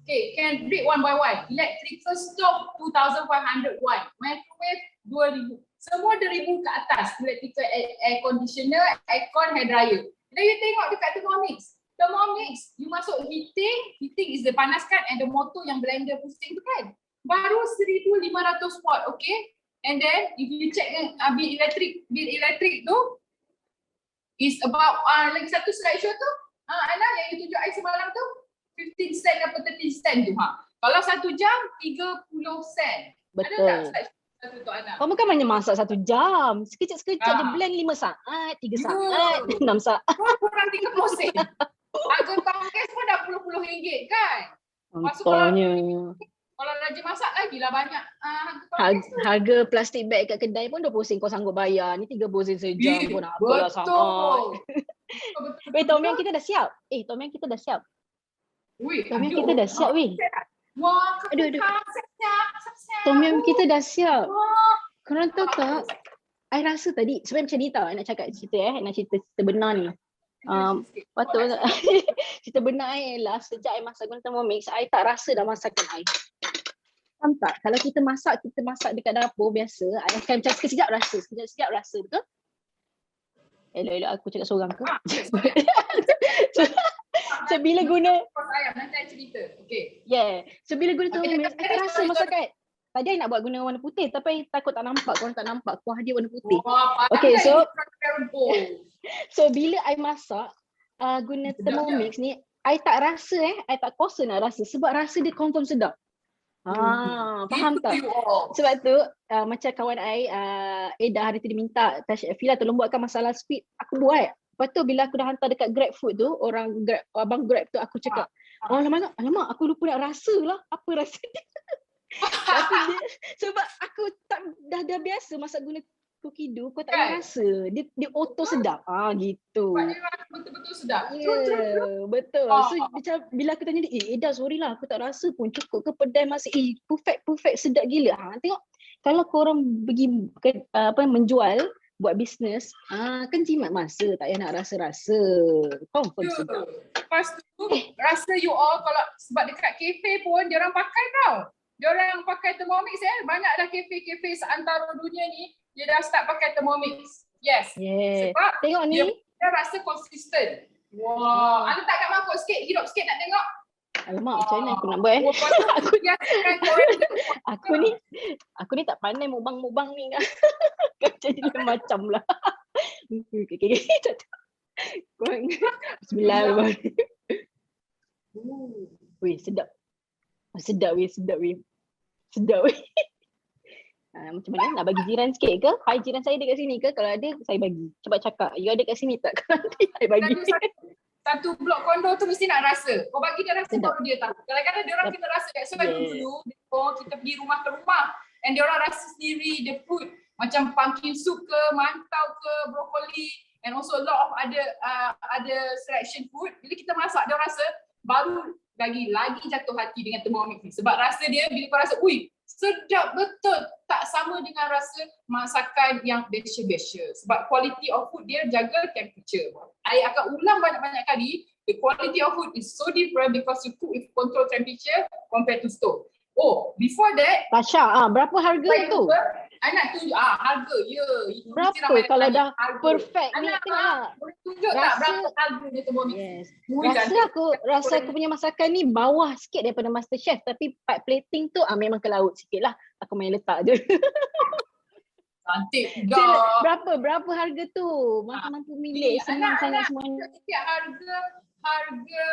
Okay, can read one by one. Electrical stove 2,500 watt. Microwave 2,000. Semua 2,000 ke atas. Electrical air conditioner, aircon, hair dryer. Then you tengok dekat Thermomix. Thermomix, you masuk heating is the panaskan, and the motor yang blender pusing tu kan. Baru 1,500 watt, okay? And then if you check bil elektrik tu is about lagi satu slideshow tu. Ana yang you tunjuk I semalam tu 15 sen atau 13 sen tu. Kalau 1 jam 30 sen. Betul. Ada tak slideshow satu tu Ana? Kau bukan hanya masak 1 jam. Sekejap-sekejap je blend 5 saat, 3 saat, 6 saat. Kurang 30 sen. Harga tongkes pun dah puluh-puluh ringgit kan. Contohnya. Kalau rajin masak lagi lah banyak Harga plastik bag kat kedai pun 20 sen kau sanggup bayar. Ni 30 sen sejam pun apalah sangat. Weh, tom yum kita dah siap. Tom yum kita dah siap. Tom yum kita dah siap weh. Wah, Aduh. siap. Tom yum kita dah siap. Korang tahu tak? I rasa tadi, sebenarnya macam ni tau, I nak cakap cerita nak cerita benar ni. Patut cerita benar ialah sejak I masak guna Thermomix, I tak rasa dah masakan I. Faham tak? Kalau kita masak dekat dapur biasa, I akan macam sekejap rasa, betul? Elok aku cakap seorang ke? So bila guna nanti I cerita. Okay. Yeah. So bila guna Thermomix, I tak rasa masakan. Tadi I nak buat guna warna putih tapi takut tak nampak, korang tak nampak kuah dia warna putih. Okay, so bila I masak guna Thermomix ni, I tak rasa I tak kuasa nak rasa sebab rasa dia confirm sedap. Faham tak? Sebab tu macam kawan I Eda hari tu dia minta, Fila tolong buatkan masalah speed, aku buat. Lepas tu bila aku dah hantar dekat Grab food tu, abang Grab tu aku cakap, alamak aku lupa nak rasa lah apa rasa dia. Sebab aku tak dah biasa masak guna Cookido, kau tak ada rasa. Dia auto sedap. Gitu. Sebab dia rasa betul-betul sedap. Betul. So macam bila aku tanya dia, Eda sorry lah aku tak rasa pun cukup ke pedas masih perfect sedap gila. Tengok kalau korang pergi menjual buat bisnes, kan jimat masa tak payah nak rasa-rasa. Confirm sedap. Lepas tu rasa you all kalau sebab dekat kafe pun dia orang pakai tau. Diorang pakai Thermomix banyak dah kafe-kafe seantara dunia ni dia dah start pakai Thermomix. Yes. Sebab tengok ni dia rasa konsisten. Wow. Anda tak kat mampu sikit, hidup sikit nak tengok. Alamak, macam mana aku nak buat aku ni tak pandai mukbang ni kan. Jadi macam lah. Okay. Bismillahirrahmanirrahim. Weh, sedap. Sedap weh. Macam mana? Nak bagi jiran sikit ke? Hai jiran saya dekat sini ke? Kalau ada, saya bagi. Cuba cakap, you ada kat sini tak? Nanti saya bagi. Satu blok kondo tu mesti nak rasa. Kau bagi dia rasa baru dia tahu. Kadang-kadang dia orang kena rasa. That's why dulu kita pergi rumah ke rumah and dia orang rasa sendiri the food. Macam pumpkin soup ke, mantau ke, brokoli and also a lot of other selection food. Bila kita masak, dia orang rasa baru lagi jatuh hati dengan Thermomix ni. Sebab rasa dia bila kau rasa, ui, sedap betul. Tak sama dengan rasa masakan yang biasa-biasa. Sebab quality of food dia jaga temperature. I akan ulang banyak-banyak kali, the quality of food is so different because you cook with control temperature compared to stove. Oh, before that, Tasha, berapa harga tu? I nak tunjuk harga. Ya. Itu mesti Berapa ramai kalau nak dah tanya harga. perfect ni? Anak Tengoklah. boleh tunjuk tak Rasa- berapa harga dia Thermomix? Yes. Ui, Rasa aku punya masakan ni bawah sikit daripada MasterChef, tapi part plating tu memang ke laut sikit lah. Aku main letak je. cantik Cik, dah. berapa harga tu? Mampu milik senang sangat semuanya. Harga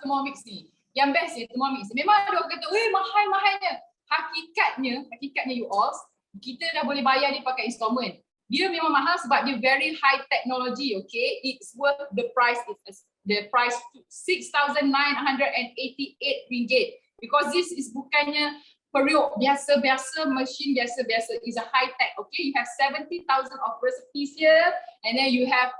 Thermomix ni. Yang best ni Thermomix. Memang ada orang kata, mahal-mahalnya. Hakikatnya you all, kita dah boleh bayar dia pakai installment. Dia memang mahal sebab dia very high technology, okay? It's worth the price. The price RM6,988 because this is bukannya periuk biasa-biasa, machine biasa-biasa. Is a high tech, okay? You have 70,000 of recipes here, and then you have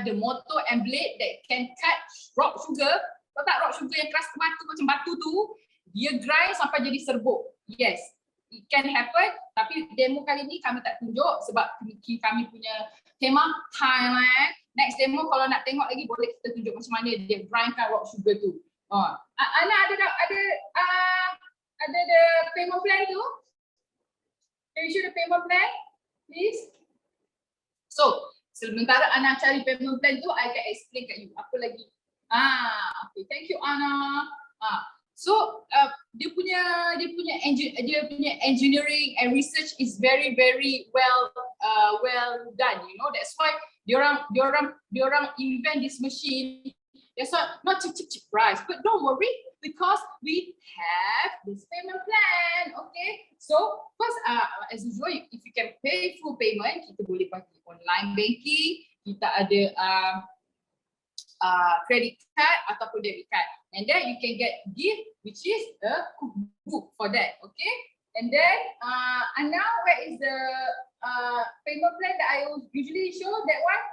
the motor and blade that can cut rock sugar. Tahu tak rock sugar yang keras ke batu macam batu tu, dia dry sampai jadi serbuk. Yes, it can happen. Tapi demo kali ni kami tak tunjuk sebab kami punya tema Thailand. Next demo kalau nak tengok lagi boleh kita tunjuk macam mana dia grindkan rock sugar tu. Ana ada the payment plan tu? Can you show the payment plan, please? So, sementara Ana cari payment plan tu, I can explain kat you apa lagi. Okay, thank you Ana. So dia punya engineering and research is very well done. You know, that's why diorang invent this machine. That's why not cheap price, but don't worry because we have this payment plan. Okay, so first as usual, if you can pay full payment, kita boleh pakai online banking. Kita ada credit card ataupun debit card, and then you can get gift which is a cookbook for that. Okay, and then and now where is the payment plan that I usually show? That one.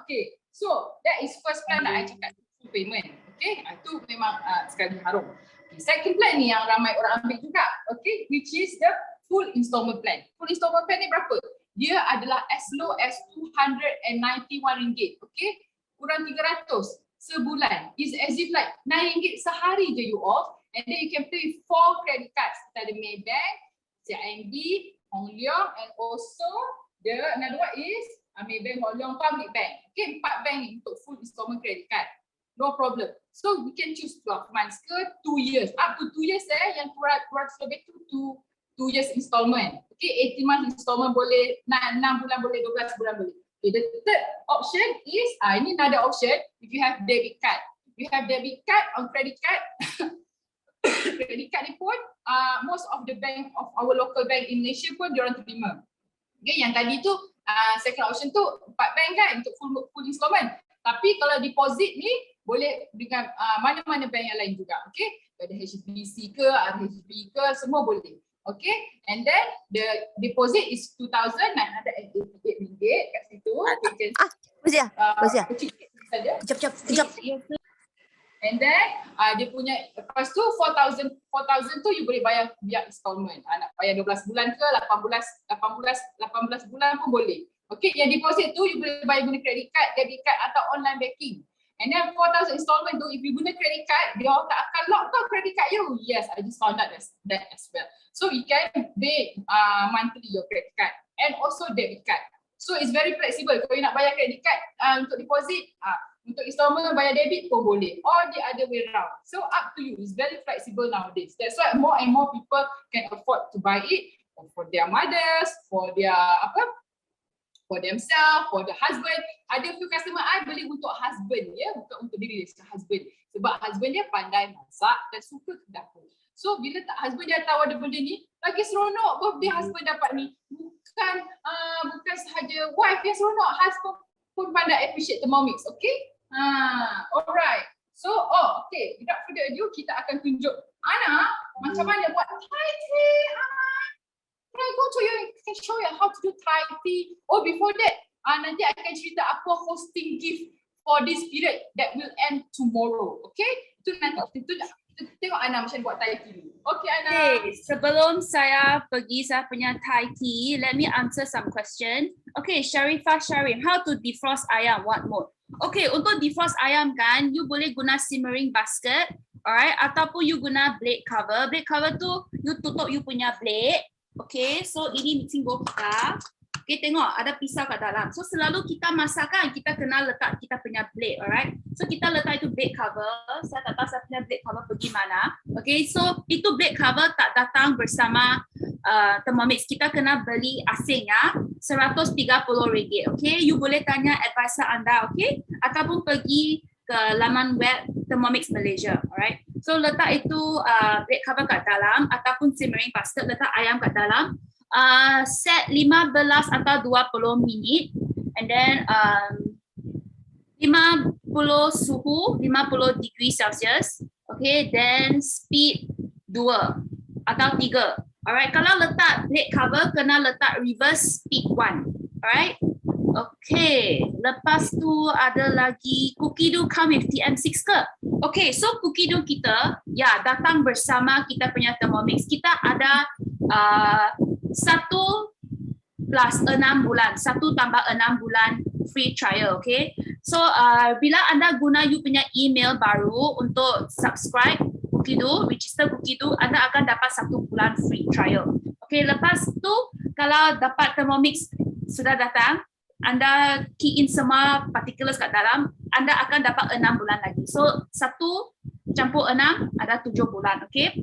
Okay, so that is first plan that I cakap, full payment. Okay, itu memang sekali harum. Okay, second plan ni yang ramai orang ambil juga. Okay, which is the full installment plan. Full installment plan ni berapa? Dia adalah as low as RM291. Okay, kurang 300 sebulan. It's as if like RM9 sehari je you all. And then you can pay 4 credit cards. Kita ada Maybank, CIMB, Hong Leong, and also the another one is Maybank, Hong Leong, Public Bank. Okay, 4 bank ni untuk full installment credit card. No problem. So we can choose 12 months ke 2 years. Up to 2 years yang 200 lebih tu 2 years installment. Okay, 18 months installment boleh, 6 bulan boleh, 12 bulan boleh. Okay, the third option is, ini another option, if you have debit card. You have debit card on credit card. Credit card ni pun, most of the bank of our local bank in Malaysia pun diorang terima. Okay, yang tadi tu, second option tu 4 bank kan untuk full installment. Tapi kalau deposit ni, boleh dengan mana-mana bank yang lain juga. Okay, ada HSBC ke, RHB ke, semua boleh. Okay, and then the deposit is RM2,988 kat situ. Kejap. And then dia punya, lepas tu 4,000 tu you boleh bayar via installment. Nak bayar 12 bulan ke 18 bulan pun boleh. Okay, yang deposit tu you boleh bayar guna credit card, debit card atau online banking. And then 4,000 installment tu, if you guna credit card, dia tak akan lock tau credit card you. Yes, I just found out that as well. So you can pay monthly your credit card and also debit card. So it's very flexible. Kalau you nak bayar credit card untuk deposit, untuk installment bayar debit pun boleh. Or the other way around. So up to you. It's very flexible nowadays. That's why more and more people can afford to buy it for their mothers, for their for themselves, for the husband. Ada few customer I beli untuk husband, ya, bukan untuk diri dia, husband. Sebab husband dia pandai masak dan suka ke dapur. So bila husband dia tahu ada benda ni, lagi seronok birthday husband dapat ni. Bukan sahaja wife yang seronok, husband pun pandai appreciate Thermomix, okay? Alright. So, okay, without further ado, kita akan tunjuk Ana macam mana buat Thai tea. Can I go to you, can show you how to do Thai tea. Oh, before that, nanti I akan cerita apa hosting gift for this period that will end tomorrow. Okay? Itu nanti kita tengok Ana macam buat Thai tea dulu. Okay Ana. Okay, sebelum saya pergi saya punya Thai tea, let me answer some question. Okay, Sharifah Sharim, how to defrost ayam? What mode? Okay, untuk defrost ayam kan, you boleh guna simmering basket, alright, ataupun you guna blade cover. Blade cover tu you tutup you punya blade. Okay, so ini mixing bowl kita. Okay, tengok ada pisau kat dalam. So selalu kita masak kan, kita kena letak kita punya blade, alright. So kita letak itu blade cover. Saya tak tahu saya punya blade cover pergi mana. Okay, so itu blade cover tak datang bersama Thermomix. Kita kena beli asing ya, RM130. Okay, you boleh tanya advisor anda, okay, ataupun pergi ke laman web Thermomix Malaysia, alright. So letak itu blade cover kat dalam ataupun simmering basket, letak ayam kat dalam. Set 15 atau 20 minit, and then 50 suhu 50 degree Celsius. Okay, then speed 2 atau 3. Alright, kalau letak blade cover kena letak reverse speed 1. Alright. Okay, lepas tu ada lagi cookie dough come with TM6 ke? Okay, so cookie dough kita ya datang bersama kita punya Thermomix. Kita ada 1 plus 6 bulan, 1 tambah 6 bulan free trial, okay? So bila anda guna you punya email baru untuk subscribe cookie dough, register cookie dough, anda akan dapat 1 bulan free trial. Okay, lepas tu kalau dapat Thermomix sudah datang, anda key in semua particulars kat dalam, anda akan dapat 6 bulan lagi. So 1 campur 6 ada 7 bulan, okay?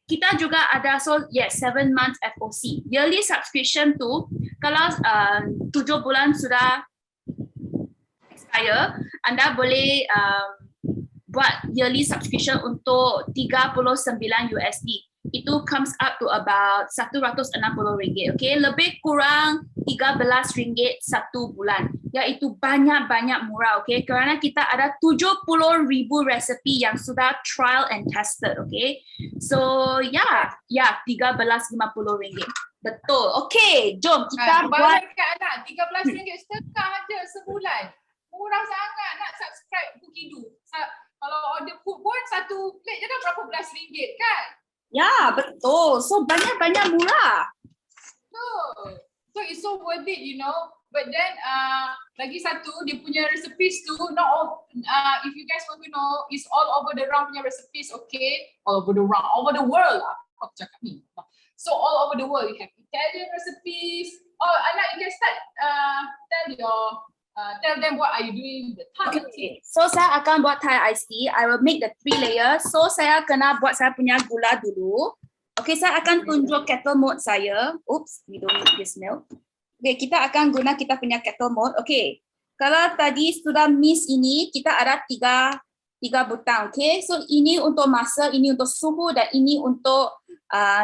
Kita juga ada, so yes, 7 months FOC. Yearly subscription tu, kalau 7 bulan sudah expire, anda boleh buat yearly subscription untuk $39. Itu comes up to about RM160, okay? Lebih kurang RM13 satu bulan. Iaitu banyak-banyak murah, okay? Kerana kita ada 70,000 resepi yang sudah trial and tested, okay? So, ya, RM13.50. Betul. Okay, jom kita buat. Kat anak, RM13.50 aja sebulan. Murah sangat nak subscribe cookie dough. Kalau order food pun satu plate je dah berapa belas ringgit kan? Ya, betul. So, banyak-banyak murah. So it's so worth it, you know. But then lagi satu dia punya recipes tu not all, if you guys want to know, it's all over the round punya recipes, okay? All over the round, all over the world lah. Aku cakap ni. So all over the world you have Italian recipes. Oh, Anak, you can start tell them what are you doing the Thai tea. So saya akan buat Thai iced tea. I will make the 3 layer. So saya kena buat saya punya gula dulu. Okay, saya akan tunjuk kettle mode saya. Oops, we don't need this milk. Okay, kita akan guna kita punya kettle mode. Okay, kalau tadi sudah mix ini, kita ada tiga butang. Okay, so ini untuk masa, ini untuk suhu dan ini untuk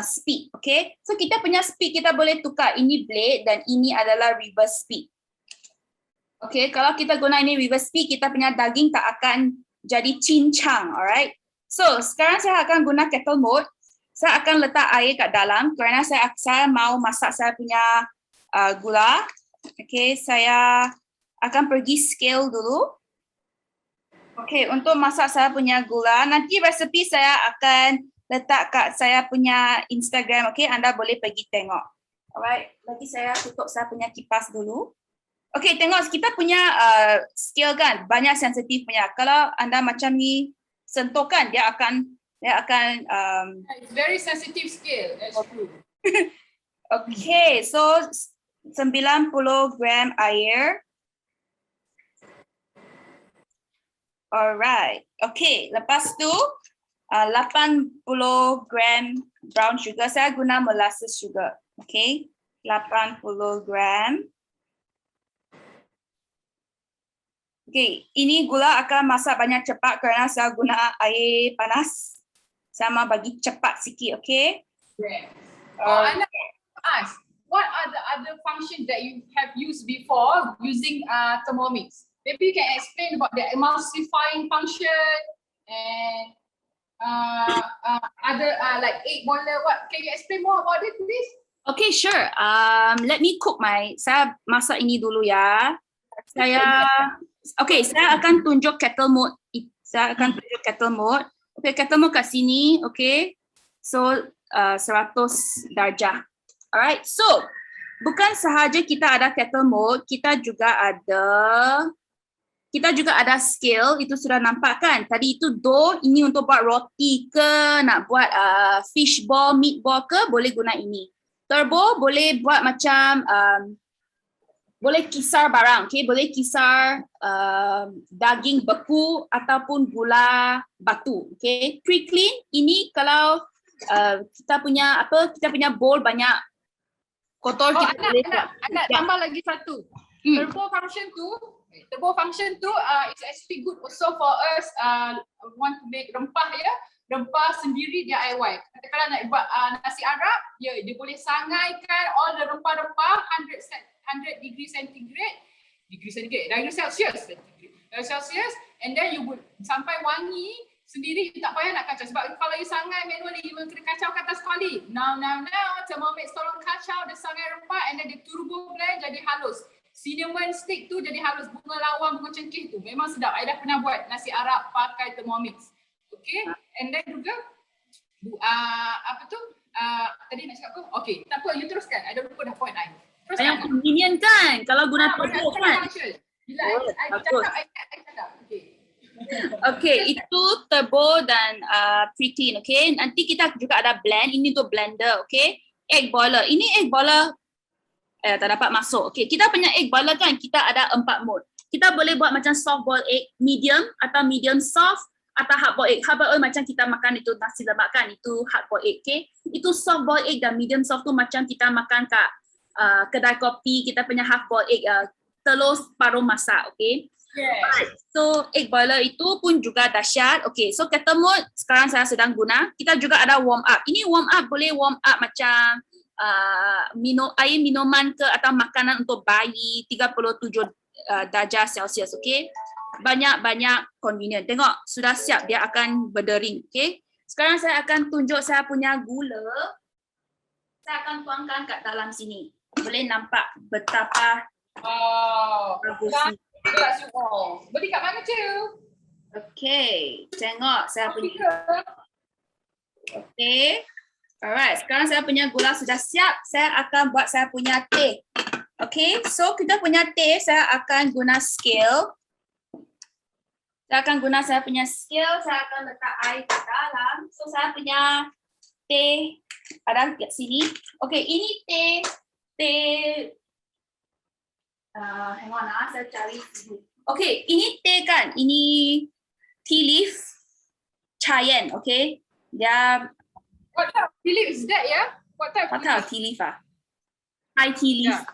speed. Okay, so kita punya speed kita boleh tukar. Ini blade dan ini adalah reverse speed. Okay, kalau kita guna ini reverse speed, kita punya daging tak akan jadi cincang, alright? So, sekarang saya akan guna kettle mode. Saya akan letak air kat dalam kerana saya mau masak saya punya gula. Okay, saya akan pergi scale dulu. Okay, untuk masak saya punya gula, nanti resepi saya akan letak kat saya punya Instagram. Okay, anda boleh pergi tengok. Alright, lagi saya tutup saya punya kipas dulu. Okay, tengok kita punya scale kan banyak sensitif punya. Kalau anda macam ni sentuh kan dia akan It's very sensitive scale. That's true. Okay, so 90 gram air. Alright. Okay, lepas tu 80 gram brown sugar. Saya guna molasses sugar. Okay, 80 gram. Okay, ini gula akan masak banyak cepat kerana saya guna air panas. Sama bagi cepat sikit, okay? Yeah. Anak, ask, what are the other functions that you have used before using Thermomix? Maybe you can explain about the emulsifying function and other like egg boiler. What can you explain more about it, please? Okay, sure. Let me cook saya masak ini dulu ya. Okay, saya akan tunjuk kettle mode. Saya akan tunjuk kettle mode. Okay, kettle mode kat sini. Okay. So, 100 darjah. Alright, so bukan sahaja kita ada kettle mode, kita juga ada scale. Itu sudah nampak kan? Tadi itu dough, ini untuk buat roti ke, nak buat fish ball, meat ball ke, boleh guna ini. Turbo boleh buat macam boleh kisar barang, okay? Boleh kisar daging beku ataupun gula batu, okay? Pre-clean ini kalau kita punya bowl banyak kotor, kita boleh Anak tambah lagi satu. Turbo function tu is actually good also for us want to make rempah ya. Rempah sendiri DIY. Katakanlah nak buat nasi Arab, dia boleh sangaikan all the rempah-rempah 100 degree Celsius, and then you would sampai wangi sendiri, you tak payah nak kacau. Sebab kalau you sangai manually, you kena kacau kat atas sekali. Now, Thermomix tolong kacau dia sangai rempah and then dia turbo blend jadi halus. Cinnamon stick tu jadi halus. Bunga lawang, bunga cengkeh tu memang sedap. I dah pernah buat nasi Arab pakai Thermomix. Okay, and then juga tadi nak cakap apa? Okay, tak apa, you teruskan. I dah lupa dah point I. Yang convenient kan kalau guna turbo kan. Bila I cakap. Okay, itu turbo dan pre-clean, okay. Nanti kita juga ada blend, ini untuk blender, okay. Egg boiler, ini egg boiler tak dapat masuk, okay. Kita punya egg boiler kan, kita ada 4 mode. Kita boleh buat macam soft boiled egg, medium atau medium soft atau hard boiled egg. Hard boiled egg macam kita makan itu nasi lemak kan, itu hard boiled egg, okay. Itu soft boiled egg dan medium soft tu macam kita makan kat kedai kopi, kita punya half boiled egg, telur separuh masak, okay. Yeah. Right. So egg boiler itu pun juga dahsyat. Okay, so kettle mode sekarang saya sedang guna. Kita juga ada warm up. Ini warm up boleh warm up macam air minuman ke atau makanan untuk bayi 37 darjah Celsius. Okay, banyak convenient. Tengok sudah siap, dia akan berdering. Okay, sekarang saya akan tunjuk saya punya gula. Saya akan tuangkan kat dalam sini. Boleh nampak betapa bagusnya. Beli kat mana tu? Okay, tengok saya punya. Okay, alright. Sekarang saya punya gula sudah siap. Saya akan buat saya punya teh. Okay, so kita punya teh saya akan guna scale. Saya akan guna saya punya scale. Saya akan letak air ke dalam. So saya punya teh ada kat sini. Okay, ini teh. Hang on saya cari. Okay, ini teh kan, ini tea leaf Cayenne, okay. Dia What type of tea leaf is that ya? What type of tea leaf Thai tea leaf.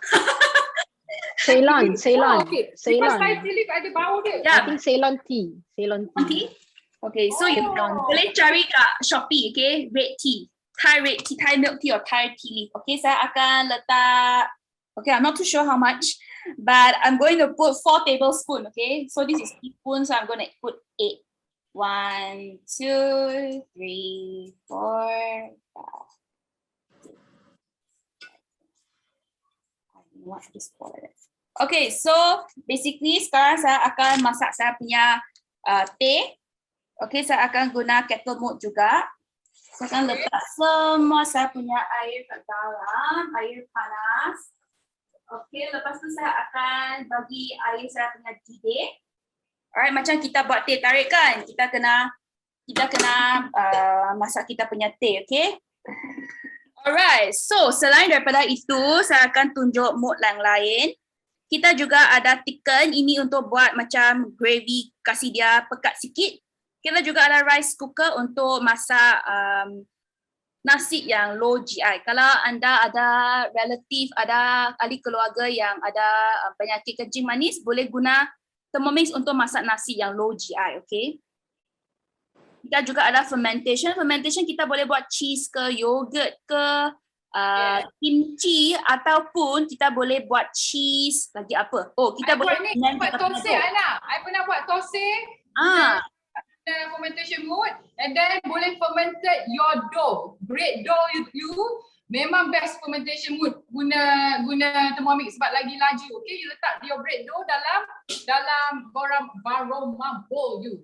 Ceylon. Oh, okay. Because Thai tea leaf ada bau dia. I think Ceylon tea. Okay, so you boleh cari kat Shopee, okay, red tea. Thai red tea, Thai milk tea or Thai tea leaf. Okay, saya akan letak, okay, I'm not too sure how much, but I'm going to put 4 tablespoons, okay? So this is teaspoon, so I'm going to put 8. 1, 2, 3, 4, 5. Okay, so basically sekarang saya akan masak saya punya teh. Okay, saya akan guna kettle mode juga. Saya akan letak semua saya punya air ke dalam, air panas. Okay, lepas tu saya akan bagi air saya punya didih. Alright, macam kita buat teh tarik kan, kita kena masak kita punya teh, okay? Alright, so selain daripada itu, saya akan tunjuk mode yang lain. Kita juga ada thicken, ini untuk buat macam gravy, kasih dia pekat sikit. Kita juga ada rice cooker untuk masak nasi yang low GI. Kalau anda ada relatif, ada ahli keluarga yang ada penyakit kencing manis, boleh guna Thermomix untuk masak nasi yang low GI, okay? Kita juga ada fermentation. Fermentation kita boleh buat cheese ke, yogurt ke, kimchi ataupun kita boleh buat cheese lagi apa. Oh, kita boleh buat toast, anak. I pernah buat toast. Fermentation mode, and then boleh fermented your dough, bread dough you Memang best fermentation mood guna Thermomix sebab lagi laju. Okay, you letak your bread dough dalam baroma bowl you.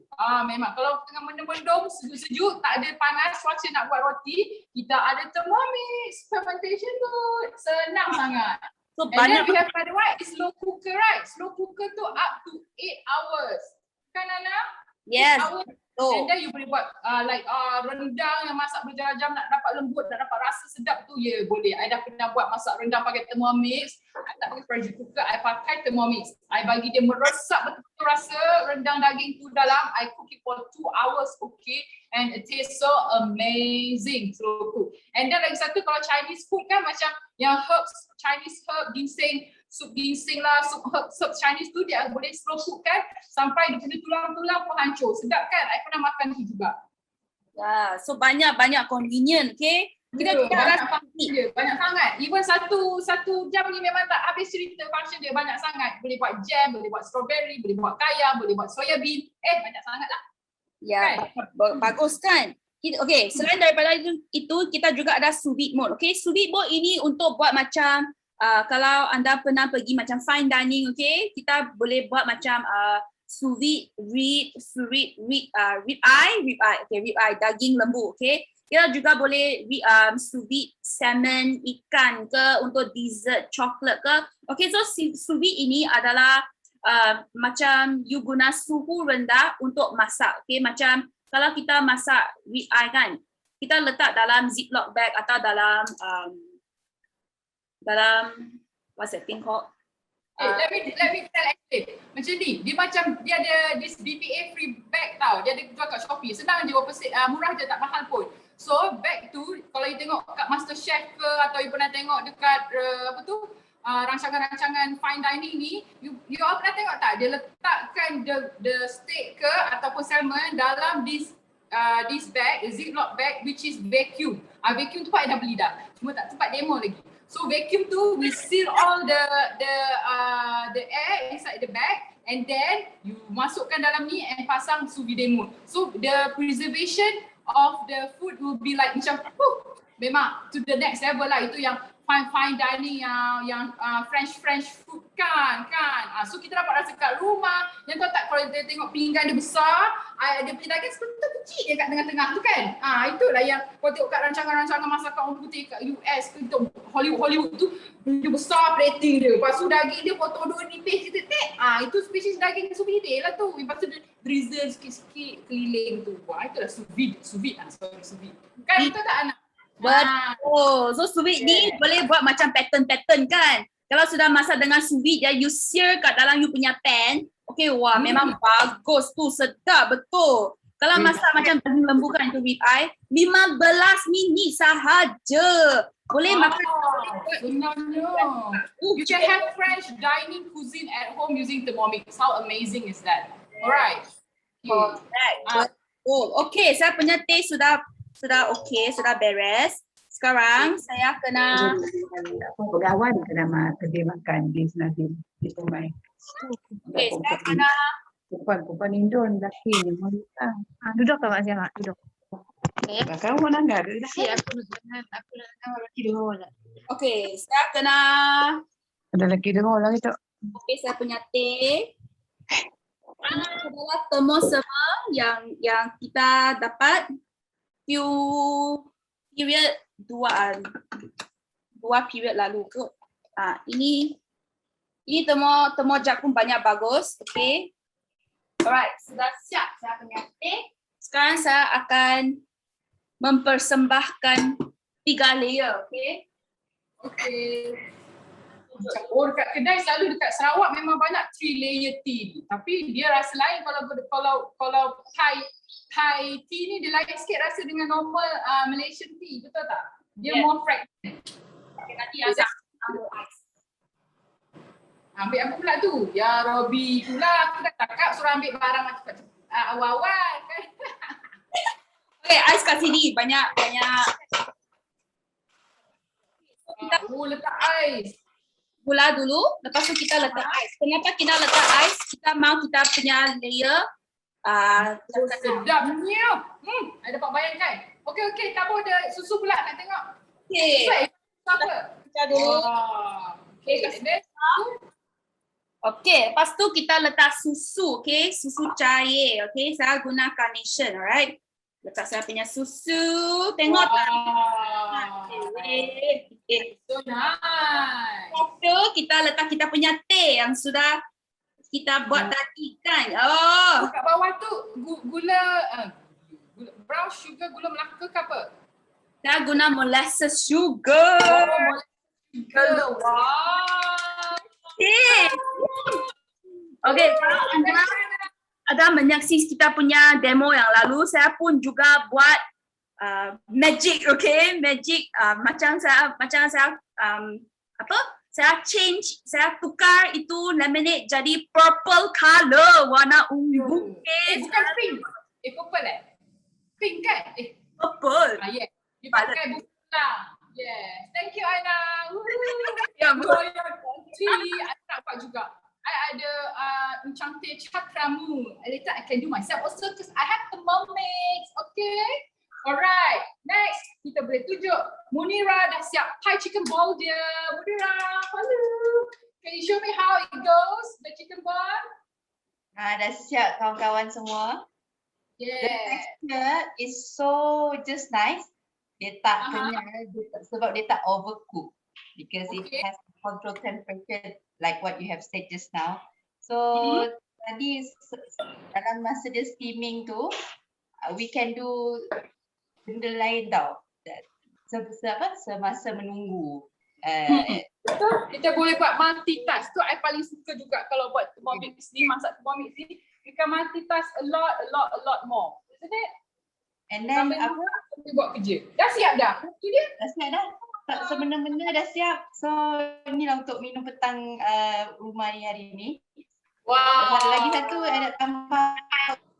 Memang kalau tengah mendung-mendung sejuk-sejuk, tak ada panas, cuaca nak buat roti, kita ada Thermomix fermentation mood. Senang sangat. So And then banyak we have another one is slow cooker, right? Slow cooker tu up to 8 hours. Kan Ana? yes. 8 hours. And then you boleh buat rendang yang masak berjam-jam nak dapat lembut, nak dapat rasa sedap tu, ya boleh. I dah pernah buat masak rendang pakai Thermomix. I tak pakai pressure cooker, I pakai Thermomix. I bagi dia meresap betul-betul rasa rendang daging tu dalam. I cook it for 2 hours, okay. And it tastes so amazing, slow cook. And then lagi satu, kalau Chinese food kan macam yang herbs, Chinese herb, ginseng, sup ginseng lah, sup herb, sup Chinese tu dia boleh slow cook kan sampai dia punya tulang-tulang pun hancur. Sedap kan? I pernah makan tu juga. Ya, so banyak convenient, okay? Kita Ya, tidak banyak rasa function dia, banyak sangat. Even satu jam ni memang tak habis cerita function dia, banyak sangat. Boleh buat jam, boleh buat strawberry, boleh buat kaya, boleh buat soya bean. Banyak sangat lah. ya, bagus kan? Okay, selain daripada itu kita juga ada sous vide mode. Okay, sous vide mode ini untuk buat macam kalau anda pernah pergi macam fine dining, okay, kita boleh buat macam sous vide rib eye, daging lembu, okay. Kita juga boleh sous vide salmon, ikan ke untuk dessert, coklat ke. Okay, so sous vide ini adalah macam you guna suhu rendah untuk masak, okay. Macam kalau kita masak rib eye kan, kita letak dalam ziploc bag atau dalam what's that thing called? Let me tell you. Macam ni, dia ada this BPA free bag tau. Dia ada jual kat Shopee. Senang je, murah je, tak mahal pun. So bag tu kalau you tengok kat MasterChef ke atau you pernah tengok dekat rancangan-rancangan fine dining ni, you all pernah tengok tak? Dia letakkan the steak ke ataupun salmon dalam this bag, ziploc bag which is vacuum. Vacuum tu Pak dah beli dah. Cuma tak sempat demo lagi. So vacuum tu we seal all the air inside the bag and then you masukkan dalam ni and pasang sous vide mode. So the preservation of the food will be like macam memang to the next level lah. Itu yang fine dining yang French food kan. So kita dapat rasa kat rumah. Yang tahu tak kalau kita tengok pinggan dia besar, dia punya daging sebentar kecil dia kat tengah-tengah tu kan. Itulah yang kau tengok kat rancangan-rancangan masakan orang putih kat US ke Hollywood tu, dia besar plating dia. Lepas tu daging dia potong dua nipis kita itu spesies daging sous vide lah tu. Lepas tu dia drizzle sikit-sikit keliling tu. Itulah sous vide. Kan betul tak anak? Betul. So sous vide ni boleh buat macam pattern kan. Kalau sudah masak dengan sous vide, you sear kat dalam you punya pan. Okay, memang bagus tu, sedap betul. Kalau masak macam daging lembu kan itu rib eye, 15 minit sahaja. Boleh makan. Senangnya. You can have French dining cuisine at home using Thermomix. How amazing is that? Alright. Okay, saya punya taste sudah okay, sudah beres. Sekarang saya kena pegawai kena kerja makan di Nadine di Pemai. Okay, saya kena Perempuan Indon lelaki ni duduk tak Mak Siang, duduk. Okay. Kau mana enggak? Si aku dengan lelaki dulu lah. Okay, saya kena ada lelaki dulu lah itu. Okay, saya punya teh adalah thermosema yang kita dapat period dua period lalu kot. Ini thermo jug pun banyak bagus. Okay. Alright, sudah siap saya punya teh. Sekarang saya akan mempersembahkan 3 layer. Okay. Dekat kedai selalu dekat Sarawak memang banyak 3 layer tea. Tapi dia rasa lain kalau Thai tea ni dia lain sikit rasa dengan normal Malaysian tea, betul tak? Dia more fragrant. Okay, nanti ambil ais. Ambil apa pula tu? Ya Robi pula, aku dah cakap suruh ambil barang cepat-cepat awal-awal kan. Okay, ais kat sini banyak. Letak ais. Gula dulu, lepas tu kita letak ais. Kenapa kita letak ais? Kita mau kita punya layer sedapnya. I dapat bayangkan. Okay, tabur ada susu pula nak tengok. Okay. apa? Pecah dulu. Okay, and then Okay, lepas tu kita letak susu, okay? Susu cair, okay? Saya guna carnation, alright? Letak saya punya susu, tengok tak? So nice. Lepas tu kita letak kita punya teh yang sudah kita buat tadi kan? Oh, Kat bawah tu gula brown sugar, gula Melaka ke apa? saya guna molasses sugar. Sugar. Wow. Okay, kalau anda menyaksikan kita punya demo yang lalu, saya pun juga buat magic, okay? Magic macam saya saya tukar itu lemonade jadi purple color, warna ungu. Okay, Bukan pink. Purple Pink kan? purple. Yeah. You pakai buku lah. Yes. Thank you, Aina. Ya, I nak buat juga. I ada cantik cakramu. Later I can do myself also because I have Thermomix. Okay. Alright. Next, kita boleh tunjuk. Munira dah siap pie chicken ball dia. Munira, hello. Can you show me how it goes, the chicken ball? Dah siap kawan-kawan semua. The Yeah. texture is so just nice. Dia tak kenyal sebab dia tak overcook because it has control temperature like what you have said just now. So tadi dalam masa dia steaming tu we can do benda lain tau. Semasa menunggu. Betul. Kita boleh buat multitask. Tu I paling suka juga kalau buat Thermomix ni, masak Thermomix ni. You can multitask a lot more. Isn't it? And then Kita buat kerja. Dah siap dah? Tu dia. dah siap dah. Semena-mena dah siap. So inilah untuk minum petang rumah ni hari ni. Wow. Ada lagi satu ada tambah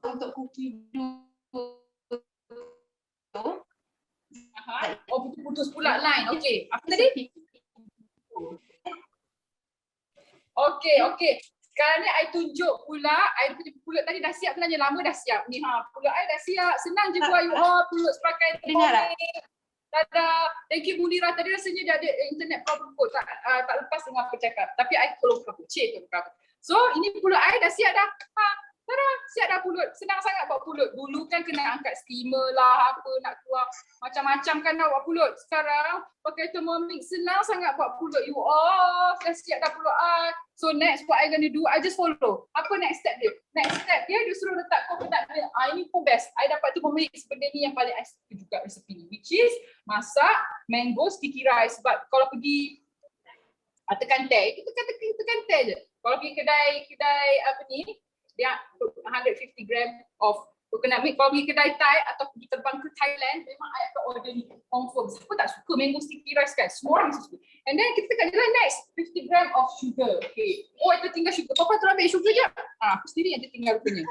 untuk cookie tu. Oh, putus-putus pula line. Okay. Apa tadi? Okay. Sekarang ni I tunjuk pula, I punya pulut tadi dah siap sebenarnya, lama dah siap ni pulut I dah siap, senang je buat you all, pulut pakai Thermomix. Dadah. Thank you Munira, tadi rasanya dia ada internet problem kot, tak lepas dengan apa cakap, tapi I tolong cover, cover. So ini pulut I dah siap dah. Tada, siap dah pulut. Senang sangat buat pulut. Dulu kan kena angkat steamer lah, apa nak keluar macam-macam kan nak buat pulut. Sekarang pakai Thermomix, senang sangat buat pulut. You all dah siap dah pulut I. So next what I gonna do, I just follow. Apa next step dia? Next step dia suruh letak kokonat dia. Ini pun best. I dapat Thermomix benda ni yang paling I suka juga resepi ni. Which is masak mango sticky rice. Sebab kalau pergi tekan teh, kita tekan teh je. Kalau pergi kedai apa ni, dia 150 gram of coconut milk. Kalau pergi kedai Thai atau pergi terbang ke Thailand, memang I akan order ni confirm. Siapa tak suka mango sticky rice kan? Semua orang suka. And then kita tekan jalan next 50 gram of sugar. Okay. Oh, itu tinggal sugar. Papa tu ambil sugar je. Aku sendiri yang tertinggal rupanya.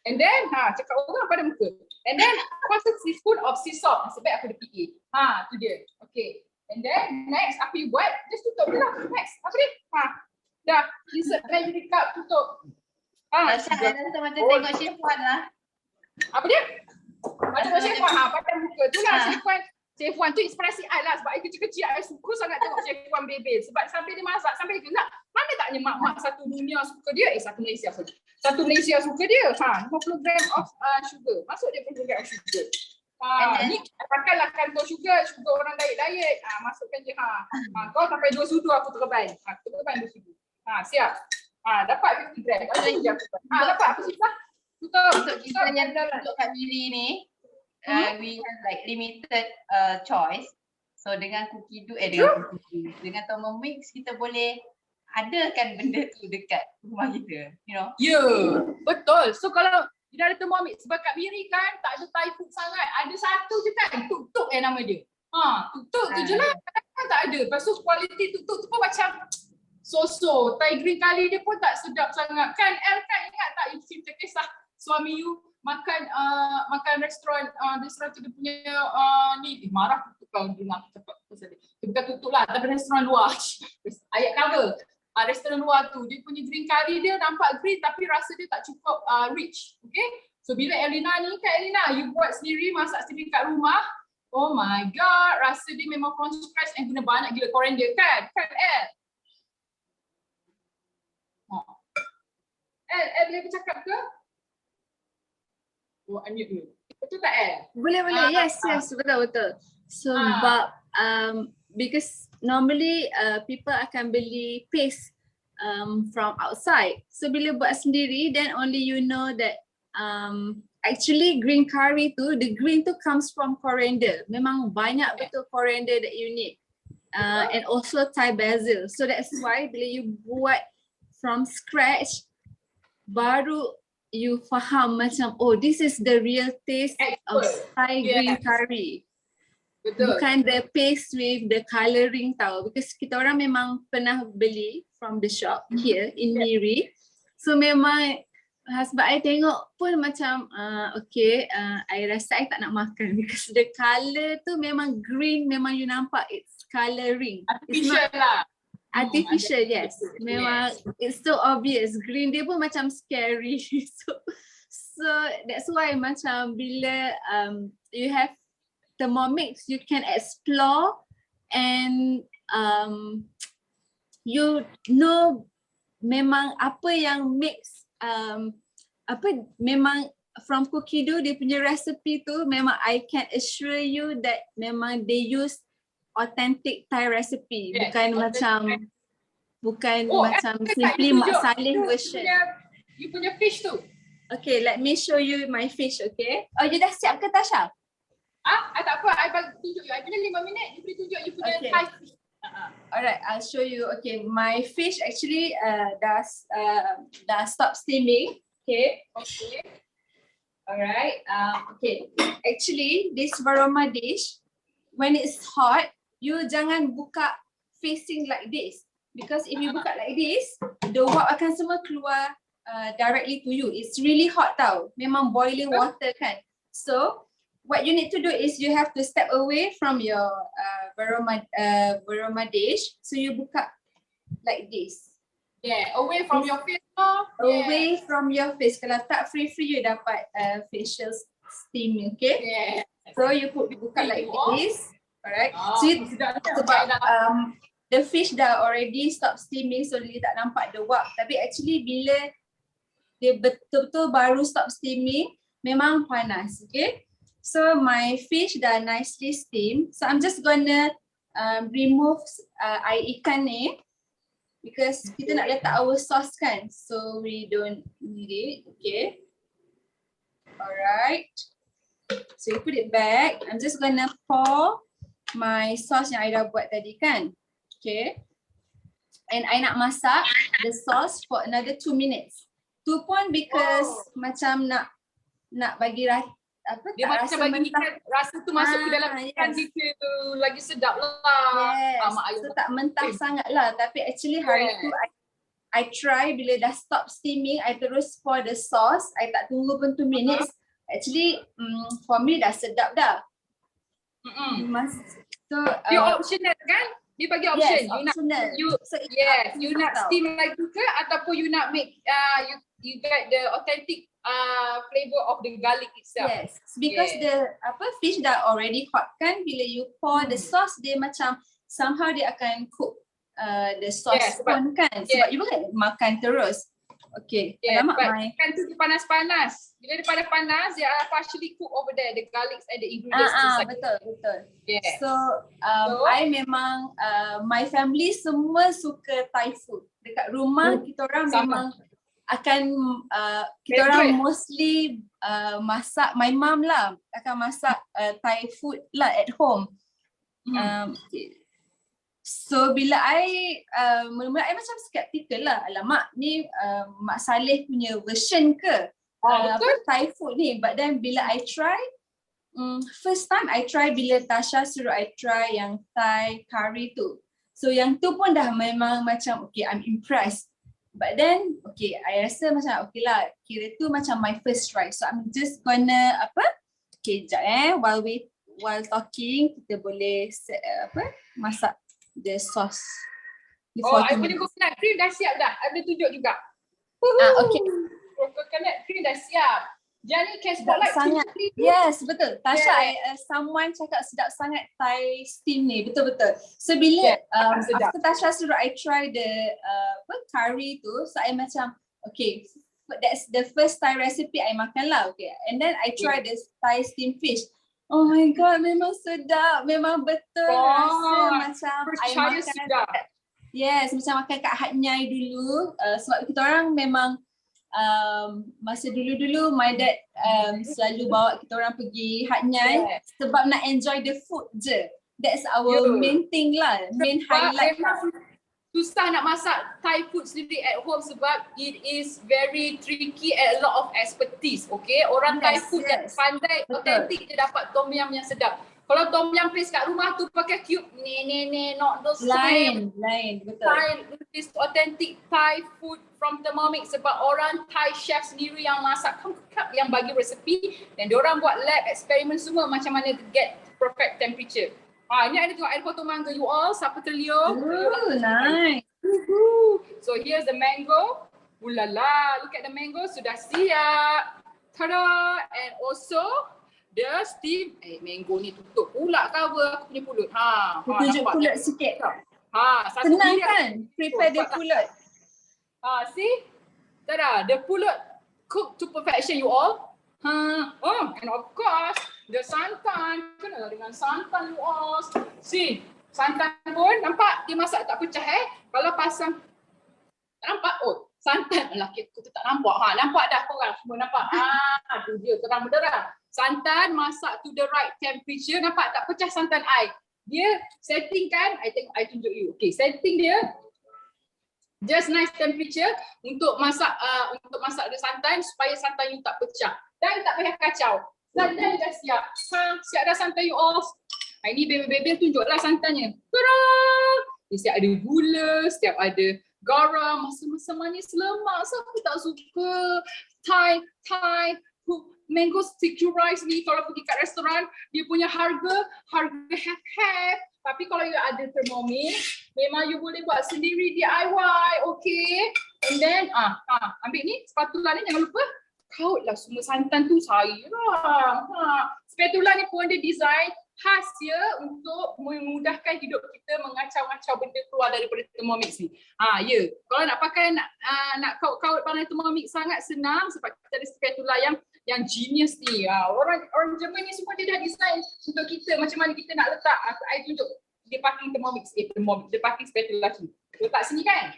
And then cakap orang pada muka. And then 1 teaspoon of sea salt. Nasib baik aku ada PA. Tu dia. Okay. And then next apa you buat? Just tutup je lah. Next. Apa dia? Dah. Insert measuring cup, tutup. Macam tengok Chef Wan lah. Apa dia? Macam Chef Wan pada muka tu lah. Chef Wan tu inspirasi I lah. Sebab I kecil-kecil I suka sangat tengok Chef Wan bebel. Sebab sambil dia masak, sambil dia gelap. Mana taknya mak-mak satu dunia suka dia? Satu Malaysia sorry. Satu Malaysia suka dia. 50 gram of sugar. Masuk dia 50 gram of sugar. Ni pakailah kantong sugar orang diet. Masukkan je. Kau sampai 2 sudu aku terban. Terban 2 sudu. Siap. Dapat 50 gram. Dapat apa susah? Untuk kita yang untuk kat Miri ni, we have like limited choice. So dengan cookie dough, dengan Thermomix kita boleh adakan benda tu dekat rumah kita, you know. Ya, betul. So kalau dia ada Thermomix, sebab kat Miri kan tak ada Thai food sangat. Ada satu je kan, tuk-tuk nama dia. Tuk-tuk tu je lah. Kan tak ada. Lepas tu kualiti tuk-tuk tu pun macam so-so. Thai green kali dia pun tak sedap sangat. Kan El kan ingat tak you cerita kisah suami you makan restoran tu dia punya ni marah tutup kau dengar cepat pasal dia. Dia bukan tutup lah tapi restoran luar. Ayat cover. Restoran luar tu dia punya green curry dia nampak green tapi rasa dia tak cukup rich. Okay? So bila Elina ni kan Elina you buat sendiri masak sendiri kat rumah Oh my god, rasa dia memang from scratch and guna banyak gila coriander kan? Kan El? El boleh bercakap ke? Oh, unmute dulu. Betul tak El? Boleh. Yes, betul. So but because normally people akan beli paste from outside. So bila buat sendiri, then only you know that actually green curry tu, the green tu comes from coriander. Memang banyak betul coriander that you need. And also Thai basil. So that's why bila you buat from scratch, baru you faham macam, oh, this is the real taste of Thai green curry. Betul. Bukan the paste with the colouring tau. Because kita orang memang pernah beli from the shop here in Miri. So memang husband I tengok pun macam I rasa I tak nak makan because the colour tu memang green, memang you nampak it's colouring. Artificial lah. Artificial, yes. Memang it's so obvious. Green dia pun macam scary. So that's why macam bila you have Thermomix, you can explore and you know memang apa yang mix memang from Cookie Dough dia punya recipe tu memang I can assure you that memang they use authentic Thai recipe, bukan macam simply Mak Saleh version. You punya fish tu. Okay, let me show you my fish, okay? Oh, you dah siap ke Tasha? Tak apa, I bagi tunjuk you. I punya 5 minit, you boleh tunjuk you punya Thai fish. Alright, I'll show you. Okay, my fish actually dah stop steaming. Okay. Alright. Okay. Actually, this varoma dish, when it's hot, you jangan buka facing like this. Because if you buka like this, the wap akan semua keluar directly to you. It's really hot tau. Memang boiling water kan. So, what you need to do is you have to step away from your varoma dish. So, you buka like this. Yeah, away from your face. Away from your face. Kalau tak free you dapat facial steam, okay? Yeah. So you buka like this. Alright. So sebab the fish dah already stop steaming, so dia tak nampak the wap. Tapi actually bila dia betul-betul baru stop steaming, memang panas, okay? So my fish dah nicely steamed. So I'm just gonna remove air ikan ni. Because kita nak letak our sauce kan, so we don't need it, okay? Alright. So you put it back. I'm just gonna pour my sauce yang I dah buat tadi kan, okay? And I nak masak the sauce for another 2 minutes. Tu pun because macam nak bagi dia macam bagi ikan rasa tu masuk ke dalam ikan kita tu lagi sedap lah. Yes. So tak mentah sangat lah. Tapi actually hari tu I try bila dah stop steaming, I terus pour the sauce. I tak tunggu pun 2 minutes. Actually for me dah sedap dah. So dia optional kan? Dia bagi option. Yes, you nak steam lagi ke ataupun you nak make you get the authentic flavor of the garlic itself. Yes, because the fish dah already hot kan, bila you pour the sauce dia macam somehow dia akan cook the sauce pun kan, sebab you boleh makan terus. Okay, alamak kan tu dia panas-panas. Bila dia panas-panas, dia partially cook over there, the garlic and the ingredients inside. Betul. Yeah. So I memang my family semua suka Thai food. Dekat rumah kita orang memang akan kita orang mostly masak, my mom lah akan masak Thai food lah at home. So bila mula-mula I macam skeptical lah, alamak ni Mak Saleh punya version ke Thai food ni. But then bila I try, first time I try bila Tasha suruh I try yang Thai curry tu. So yang tu pun dah memang macam okay, I'm impressed. But then okay, I rasa macam okay lah, kira tu macam my first try. So I'm just gonna okay sekejap while talking kita boleh masak the sauce. I punya coconut cream dah siap dah. Ada tunjuk juga. Okay. Coconut cream dah siap. Jadi can Sedap spotlight sangat. chili. Yes, betul. Tasha, Yeah. someone cakap sedap sangat Thai steam ni. Betul-betul. So bila sedap. after Tasha suruh I try the curry tu, so I macam okay, that's the first Thai recipe I makan lah. Okay, and then I try this Thai steam fish. Oh my god, memang sedap. Memang betul rasa macam I Percaya makan. sedap. Yes, macam makan kat Hat Nyai dulu. Sebab kita orang memang masa dulu-dulu my dad selalu bawa kita orang pergi Hat Nyai sebab nak enjoy the food je. That's our main thing lah, main highlight lah. Susah nak masak Thai food sendiri at home sebab it is very tricky and a lot of expertise. Okay, orang Thai food yang pandai, authentic dia dapat tom yum yang sedap. Kalau tom yum paste kat rumah tu pakai cube, not those lain, betul. Thai, this authentic Thai food from Thermomix sebab orang Thai chef sendiri yang masak, yang bagi resepi dan diorang buat lab eksperimen semua macam mana to get perfect temperature. Ini ada tengok air potong mangga you all, siapa terliur? Nice. So here's the mango. Ulala, look at the mango, sudah siap. Tada! And also the steam. Mango ni tutup pula cover aku punya pulut. Tunjuk pulut sikit. Satu Senang diri kan? Prepare the pulut. See? Tada, the pulut cooked to perfection you all. And of course, the santan. Kenalah dengan santan you all. See, santan pun nampak dia masak tak pecah Kalau pasang tak nampak, santan lelaki aku tu tak nampak. Nampak dah korang semua nampak. Tu dia terang benderang. Santan masak to the right temperature, nampak tak pecah santan I. Dia setting kan, I tunjuk you. Okay, setting dia just nice temperature untuk masak the santan supaya santan you tak pecah. Dan tak payah kacau. Santan dah siap. Siap dah santan you all. Ini bebel tunjuklah santannya. Tada! Dia siap ada gula, siap ada garam, masa manis lemak. Siapa tak suka Thai mango sticky rice ni kalau pergi kat restoran, dia punya harga half. Tapi kalau you ada Thermomix, memang you boleh buat sendiri DIY, okay? And then, ambil ni, spatula ni jangan lupa. Kautlah semua santan tu sayang. Spatula ni pun dia design khas ya untuk memudahkan hidup kita mengacau-ngacau benda keluar daripada Thermomix ni. Kalau nak pakai nak kaut-kaut pandai Thermomix sangat senang sebab kita ada spatula yang genius ni. Orang Jerman ni semua dia dah design untuk kita macam mana kita nak letak. I tunjuk dia pakai Thermomix, dia pakai spatula tu. Letak sini kan?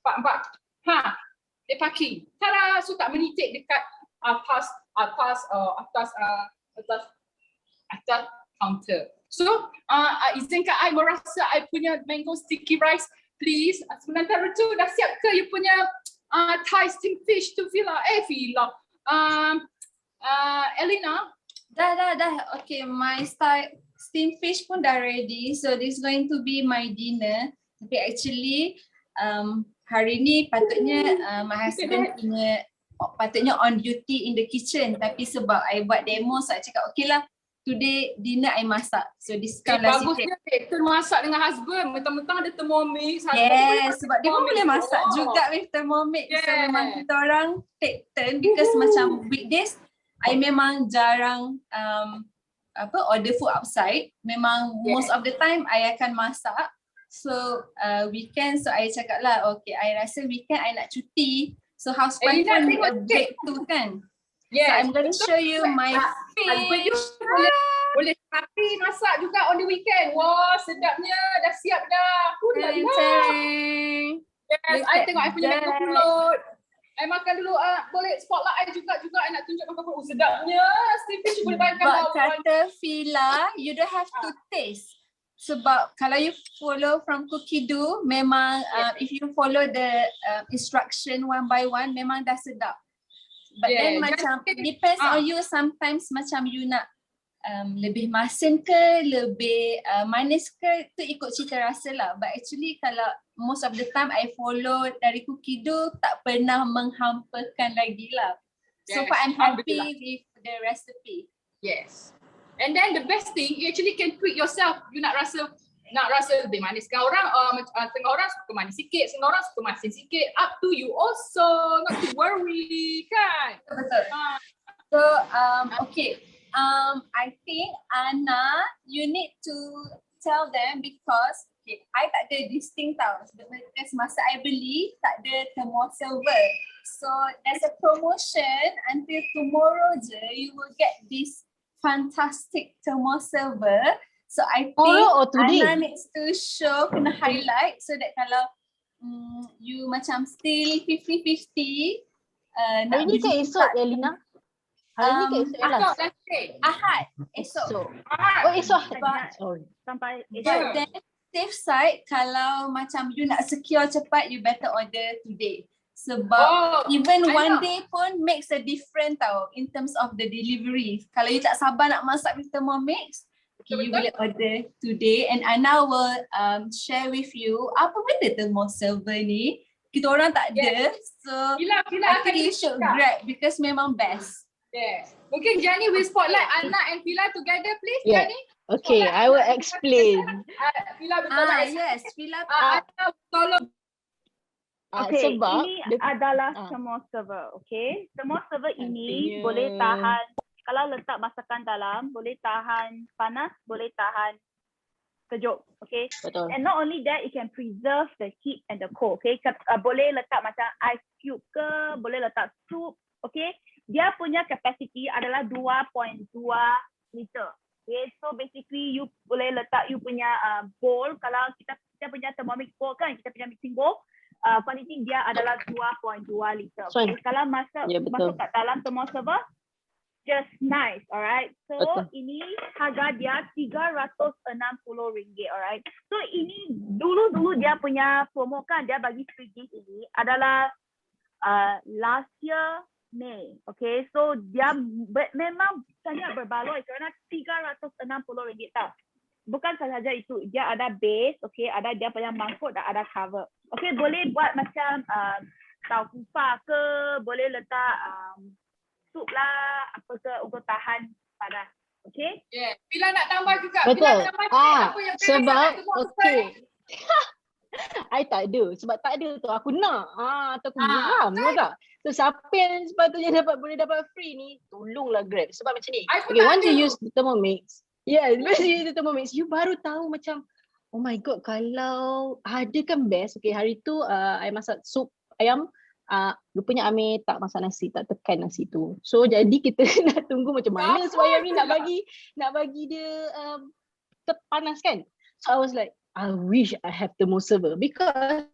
Nampak? Dia pakai. Tada, so tak menitik dekat atas counter. So, izinkan I merasa I punya mango sticky rice, please. Sementara tu dah siap ke you punya Thai steamed fish tu, Vila? Vila. Elena? Dah. Okay, my steamed fish pun dah ready. So, this is going to be my dinner. Tapi actually, hari ni patutnya my husband patutnya on duty in the kitchen. Tapi sebab I buat demo, so I cakap okay lah. Today dinner I masak. So this kalau bagusnya kita masak dengan husband, mentang-mentang ada Thermomix. Yes, sebab dia pun boleh masak juga with Thermomix. So memang kita orang take turn because macam weekdays I memang jarang order food outside. Memang most of the time I akan masak. So weekend, so I cakap lah okay, I rasa weekend I nak cuti. So housewife pun a break tu kan. Yes. So I'm going to show you my fish. Boleh tapi masak juga on the weekend. Wah, sedapnya. Dah siap dah. Yes, I tengok I punya mango pulut. I makan dulu. Boleh spotlight I juga I nak tunjuk makan pulut. Sedapnya. Steamed fish boleh bayangkan. But kata Fila, you don't have to taste. Sebab kalau you follow from Cookido, memang if you follow the instruction one by one, memang dah sedap. But then macam depends on you, sometimes macam you nak lebih masin ke, lebih manis ke, tu ikut cita rasa lah. But actually kalau most of the time I follow dari Cookido, tak pernah menghampakan lagi lah. So far I'm happy with the recipe. Yes. And then the best thing, you actually can tweak yourself. You nak rasa lebih manis kan orang, setengah orang suka manis sikit, setengah orang suka masin sikit. Up to you also, not to worry kan. Betul. So okay. I think Anna, you need to tell them because okay, I tak ada this thing tau. Because masa I beli tak ada thermal server. So there's a promotion until tomorrow je you will get this fantastic thermal server. So I think Anna needs to show, kena highlight so that kalau you macam still 50-50 Hari ni ke esok Elina? Hari ni ke esok Elas? Ahad esok. Oh esok But- sorry. Sampai But then safe side kalau macam you nak secure cepat you better order today. Sebab even I one know. day pun makes a difference tau in terms of the delivery. Kalau you tak sabar nak masak with Thermomix, okay, you boleh order today and Ana will share with you apa benda thermal server ni. Kita orang tak ada. So Fila I akan think you should cakap. grab because memang best. Yes. Mungkin Jani will spotlight Anna and Fila together please. Yeah. Jani. Okay, I will explain. Fila betul tak? Yes, Fila. Anna tolong. Okay, sebab ini dia- adalah ah. thermal server, okay? Thermal server ini Artinya- boleh tahan, kalau letak masakan dalam, boleh tahan panas, boleh tahan sejuk, okay? Betul. And not only that, it can preserve the heat and the cold, okay? Boleh letak macam ice cube ke, boleh letak sup, okay? Dia punya capacity adalah 2.2 liter. Okay, so basically you boleh letak you punya bowl, kalau kita punya Thermomix bowl kan, kita punya mixing bowl, quantity dia adalah 2.2 liter. Okay, kalau masuk kat dalam thermal server, just nice, alright. So Betul. ini harga dia RM360, alright. So ini dulu dia punya promo kan, dia bagi free gift ini adalah last year Mei, okay. So dia memang sangat berbaloi kerana RM360 tau. Bukan sahaja itu, dia ada base, okay, ada dia punya mangkuk dan ada cover. Okay, boleh buat macam tahu kupa ke, boleh letak sup lah, apa ke untuk tahan panas. Okay? Yeah. Fila nak tambah juga. Betul. Fila tambah apa yang Fila Sebab nak tengok okay. I tak ada. Sebab tak ada tu aku nak. Atau aku geram. Tahu tak? So siapa yang sepatutnya boleh dapat free ni, tolonglah Grab. Sebab macam ni. I pun Okay, tak once you ada. use the Thermomix. Yeah, once you use the Thermomix, you baru tahu macam, oh my god, kalau ada kan best. Okay, hari tu I masak sup ayam. Rupanya Amir tak masak nasi, tak tekan nasi tu. So jadi kita nak tunggu macam mana sebab ayam ni nak bagi dia terpanas kan. So I was like, I wish I have thermal server because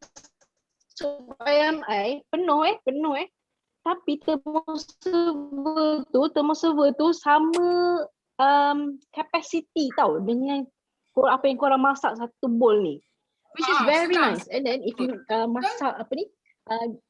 so ayam I penuh. Tapi thermal server tu sama capacity tau dengan apa yang korang masak satu bowl ni. Which is very senang. nice. And then if you masak apa ni?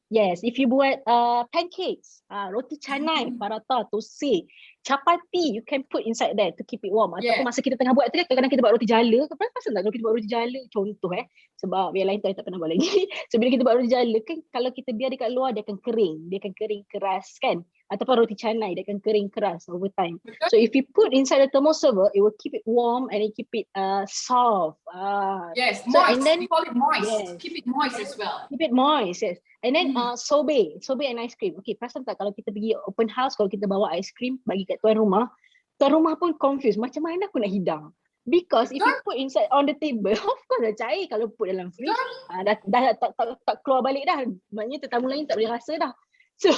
Yes, if you buat pancakes, roti canai, paratha, tosai, chapati, you can put inside there to keep it warm. Ataupun masa kita tengah buat tu kan, kadang-kadang kita buat roti jala. Pasal tak kalau kita buat roti jala, contoh sebab yang lain tak pernah buat lagi. So bila kita buat roti jala kan, kalau kita biar dekat luar, dia akan kering keras kan. Ataupun roti canai, dia akan kering keras over time. So if you put inside the thermal server, it will keep it warm and it keep it soft. Yes, So, moist. and then- We call it moist. Yes. Keep it moist as well. Keep it moist, yes. And then sorbet and ice cream. Okay, perasan tak kalau kita pergi open house, kalau kita bawa ice cream bagi kat tuan rumah pun confused. Macam mana aku nak hidang? Because if you put inside on the table, of course dah cair. Kalau put dalam fridge, dah tak keluar balik dah. Maknanya tetamu lain tak boleh rasa dah. So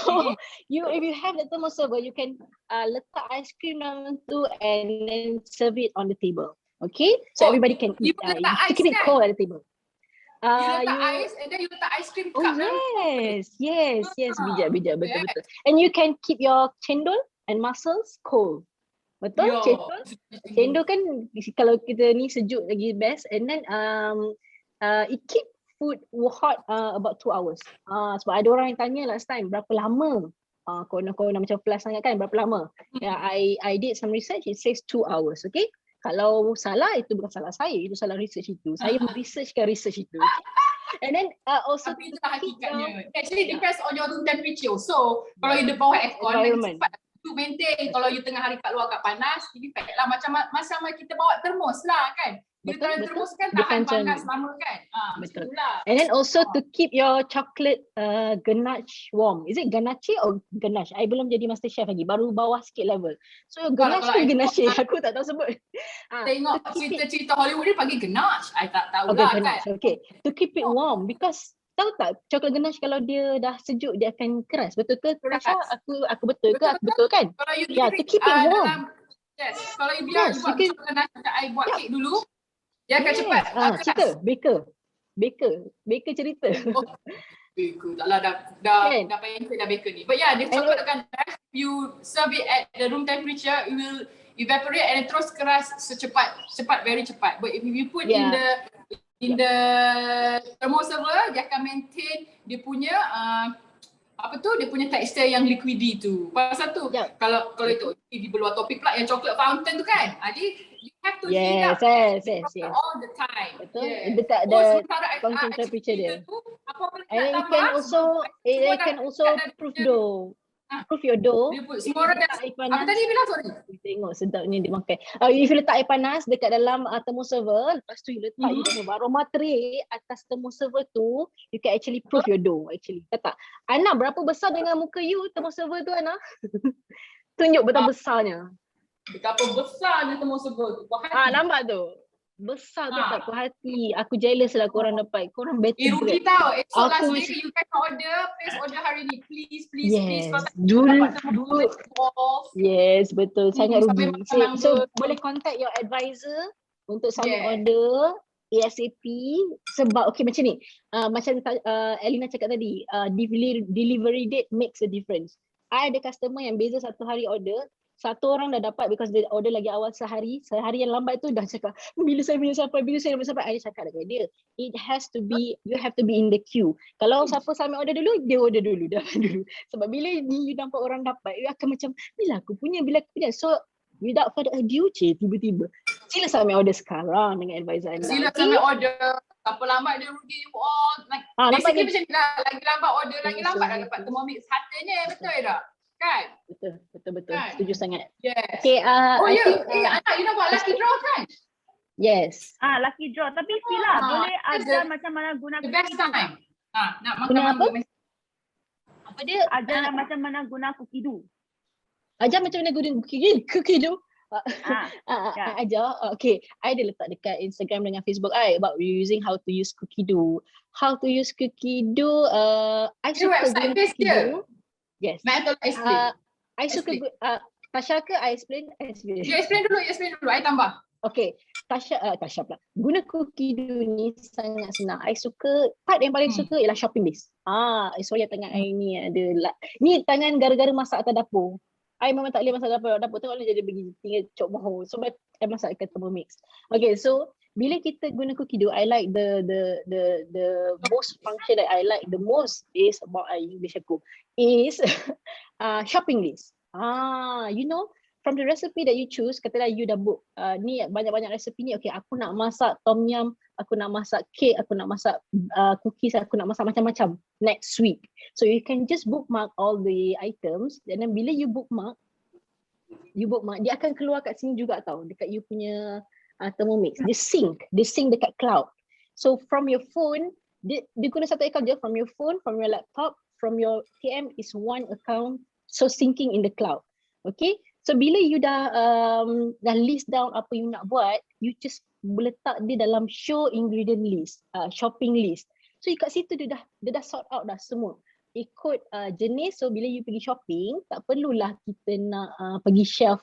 if you have the thermal server, you can letak ice cream dalam tu and then serve it on the table. Okay, so everybody can you eat. letak You have to keep ice it kan? cold at the table. You letak ice and then you letak ice cream Oh cup dalam. yes, bijak, betul. And you can keep your cendol and mussels cold. Betul? Yo. Cendol kan kalau kita ni sejuk lagi best, and then it keep food hot about 2 hours. Sebab ada orang yang tanya last time berapa lama. Corona macam flash sangat kan, berapa lama? Yeah, I did some research, it says 2 hours, okay? Kalau salah, itu bukan salah saya, itu salah research itu. Saya meresearchkan research itu. And then also Tapi itulah hakikatnya. Actually depends on your room temperature. So kalau you ada bawah aircon, lagi Environment. cepat to maintain. Kalau you tengah hari kat luar kat panas, lebih baik lah macam kita bawa termos lah kan. Dia Betul, taruh betul. termos kan tahan Depends on- panas lama kan. Betul. Macam itulah. And then also to keep your chocolate ganache warm. Is it ganache or ganache? I belum jadi master chef lagi. Baru bawah sikit level. So ganache kalau ke I ganache? Aku tak tahu sebut. tengok to keep it- cerita-cerita Hollywood dia panggil ganache. I tak tahu Okay, lah kan. ganache. Okay. To keep it warm because tahu tak coklat ganache kalau dia dah sejuk dia akan keras. Betul ke Keras. Tasha? Aku betul ke? Aku betul kan? Kalau you Yeah, to keep it warm. yes, kalau you biar Yes, you buat you can- coklat ganache macam I buat kek dulu, dia akan Yes. cepat keras. Cerita baker cerita. Oh, baker tak lah dah Kan? pancake dah baker ni. But yeah, the chocolate ganache, you serve it at the room temperature, it will evaporate and then terus keras very cepat. But if you put in the thermoserver, dia akan maintain dia punya dia punya tekstur yang liquidy tu. Pasal tu kalau itu di luar topik pula yang chocolate fountain tu kan. Jadi you have to heat up Yes. all the time. Betul. Yes. Dekat sementara constant temperature dia. Apa-apa And then nak you can tambah, also semua can dah also dekat dah proof dia. dough. Proof your dough. Dia put semua orang dah. Letak air Apa panas. tadi bilang sorry? Tengok sedapnya dia makan. If you letak air panas dekat dalam thermoserver, lepas tu you letak you punya aroma tray atas thermoserver tu, you can actually proof your dough actually. Kata, Ana berapa besar dengan muka you thermoserver tu Ana? Tunjuk betapa besarnya. Betapa besarnya thermoserver tu. Puas hati. Nampak tu. Besar tu tak puas hati. Aku jealous lah korang dapat. Korang better. Rugi tau. Esok last Aku day you can place order hari ni. Please. Yes. Kalau tak Dulu. dapat thermoserver off. Yes, betul. Sangat sampai rugi. makan So number. boleh contact your advisor untuk submit Yeah. order ASAP sebab okay macam ni. Macam Elina cakap tadi, delivery date makes a difference. I ada customer yang beza 1 hari order, 1 orang dah dapat because dia order lagi awal sehari yang lambat tu dah cakap bila saya punya sampai, I cakap dekat dia, it has to be, you have to be in the queue. Kalau siapa submit order dulu, dia order dulu, dapat dulu. Sebab bila ni you nampak orang dapat, you akan macam bila aku punya. So without further ado, tiba-tiba sila submit order sekarang dengan advisor anda. Sila sampai order. Apa lambat dia rugi you all. nampak Basically macam ni lah. Lagi lambat order, lagi lambat dah dapat Thermomix. Hartanya betul tak? Kan? Betul. Kan? Setuju sangat. Yes. Okay, I think, anak you nak buat lucky draw kan? yes. Lucky draw. Tapi Fila, boleh that's ajar the- macam mana guna The best time. Nak makan Guna apa? mangga. Apa dia? Ajar macam mana guna cookie dough. Ajar macam mana guna cookie tu? Ya. Ajar. Okay, I dah letak dekat Instagram dengan Facebook about using how to use cookie dough. How to use cookie dough. I Dia suka website guna base cookie dia. dough. Yes. Mak tolong explain. I suka Tasha ke I explain? You explain dulu. I tambah. Okay, Tasha pula. Guna cookie dough ni sangat senang. I suka, part yang paling suka ialah shopping list. Sorry tangan I ni ada ni tangan gara-gara masak atas dapur. I memang tak boleh masak dapur. Tengok ni jadi pergi tinggal cok mahu. So I masak kat Thermomix. Okay, so bila kita guna cookie dough, I like the most function that I like the most is about English aku is shopping list. You know, from the recipe that you choose, katalah you dah book ni banyak-banyak resipi ni, okay aku nak masak tom yum, aku nak masak cake, aku nak masak cookies, aku nak masak macam-macam next week. So you can just bookmark all the items, and then bila you bookmark, dia akan keluar kat sini juga tau, dekat you punya Thermomix. Dia sync dekat cloud. So from your phone, dia guna satu account je, from your phone, from your laptop, from your TM is one account, so syncing in the cloud. Okay, so bila you dah list down apa you nak buat, you just letak dia dalam show ingredient list, shopping list. So kat situ dia dah sort out dah semua ikut jenis. So bila you pergi shopping, tak perlulah kita nak pergi shelf,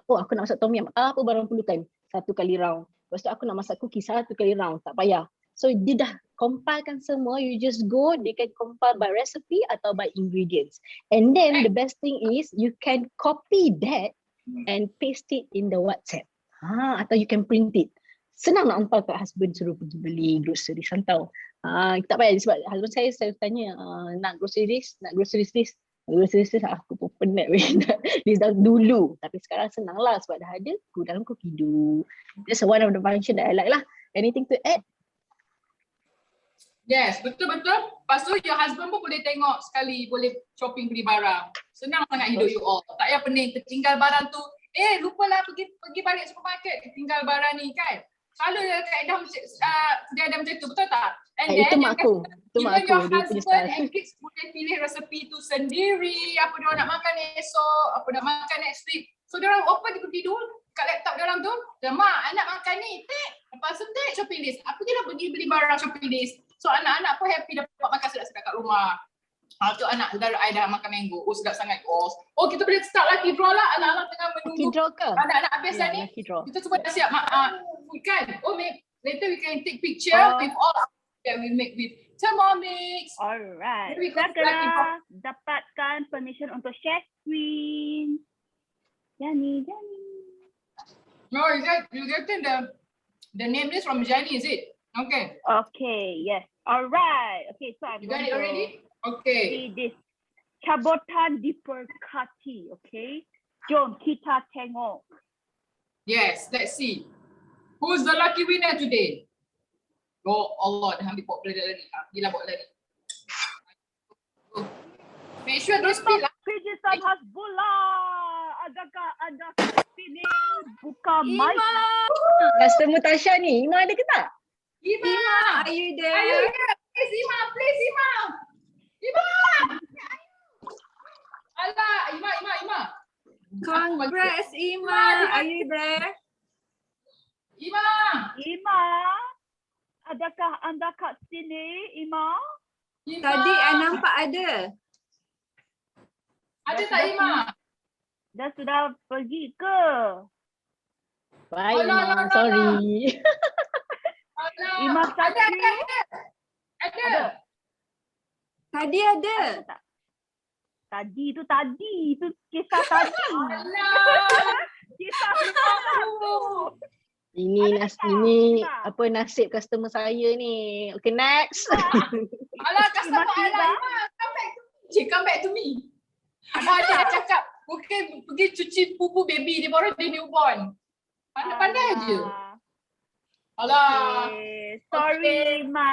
aku nak masak tom yum, apa barang perlukan, 1 kali round. Lepas tu aku nak masak cookie, 1 kali round, tak payah. So dia dah compilekan semua, you just go, they can compile by recipe atau by ingredients. And then the best thing is you can copy that and paste it in the WhatsApp. Atau you can print it. Senang nak hantar kat husband, suruh pergi beli groceries, hantar. Tak payah, sebab husband saya selalu tanya, nak groceries list. Aku pun penat list down dulu. Tapi sekarang senang lah sebab dah ada dalam cookie dough. That's one of the function that I like lah. Anything to add? Yes, betul-betul. Lepas tu your husband pun boleh tengok sekali, boleh shopping beli barang. Senang sangat hidup you all. Tak payah pening tertinggal barang tu. Lupa lah pergi balik supermarket, tinggal barang ni kan. Selalu dia ada macam tu, betul tak? And Itu then mak aku. Itu mak even your aku. Dia punya husband style. and kids boleh pilih resepi tu sendiri, apa dia nak makan esok, apa nak makan next week. So dia orang open tidur kat laptop dia orang tu, mak anak makan ni, tik. Lepas tu tik shopping list. Aku je dah pergi beli barang shopping list. So anak-anak pun happy dapat makan sedap-sedap kat rumah. Tu anak saudara I dah makan mango. Oh sedap sangat. Oh kita boleh start lucky draw lah. Anak-anak tengah Lucky menunggu draw ke? anak-anak habis Ya, ni. lucky draw. Kita semua dah siap food kan. Oh later we can take picture with all that we make with Thermomix. Alright. Maybe Saya because lucky draw. kena dapatkan permission untuk share screen. Yani. No, you getting the name list from Jenny, is it? Okay. Okay, yes. Alright. Okay, so I'm You got going it to already? Okay. see this. Cabotan diberkati, okay? Jom kita tengok. Yes, let's see. Who's the lucky winner today? Oh Allah, dah ambil buat lari. Gila buat lari. Make sure dia speed lah. Pijisan Hasbullah. Adakah anda sini buka mic? Customer Tasha ni, Ima ada ke tak? Ima, Are you are you there? here? Please Ima, please Ima. Ima. Alah, Ima. Congrats, Ima. Are you there? Ima. Ima, adakah anda kat sini, Ima? Ima. Tadi I nampak ada. Ada tak Ima? Dah sudah pergi ke? Bye, Alah, Ima. alah, Sorry. Alah. Ima Ada. Ada. Tadi ada. Tak? Tadi tu kisah tadi. Alah. Kisah tu. Ini tak? apa nasib customer saya ni. Okay, next. Alah, customer Ima Alah, Ima, come back to me. Dia cakap, mungkin pergi cuci pupu baby dia baru dia newborn. Pandai-pandai je. Alah. Okay. Sorry, Ima.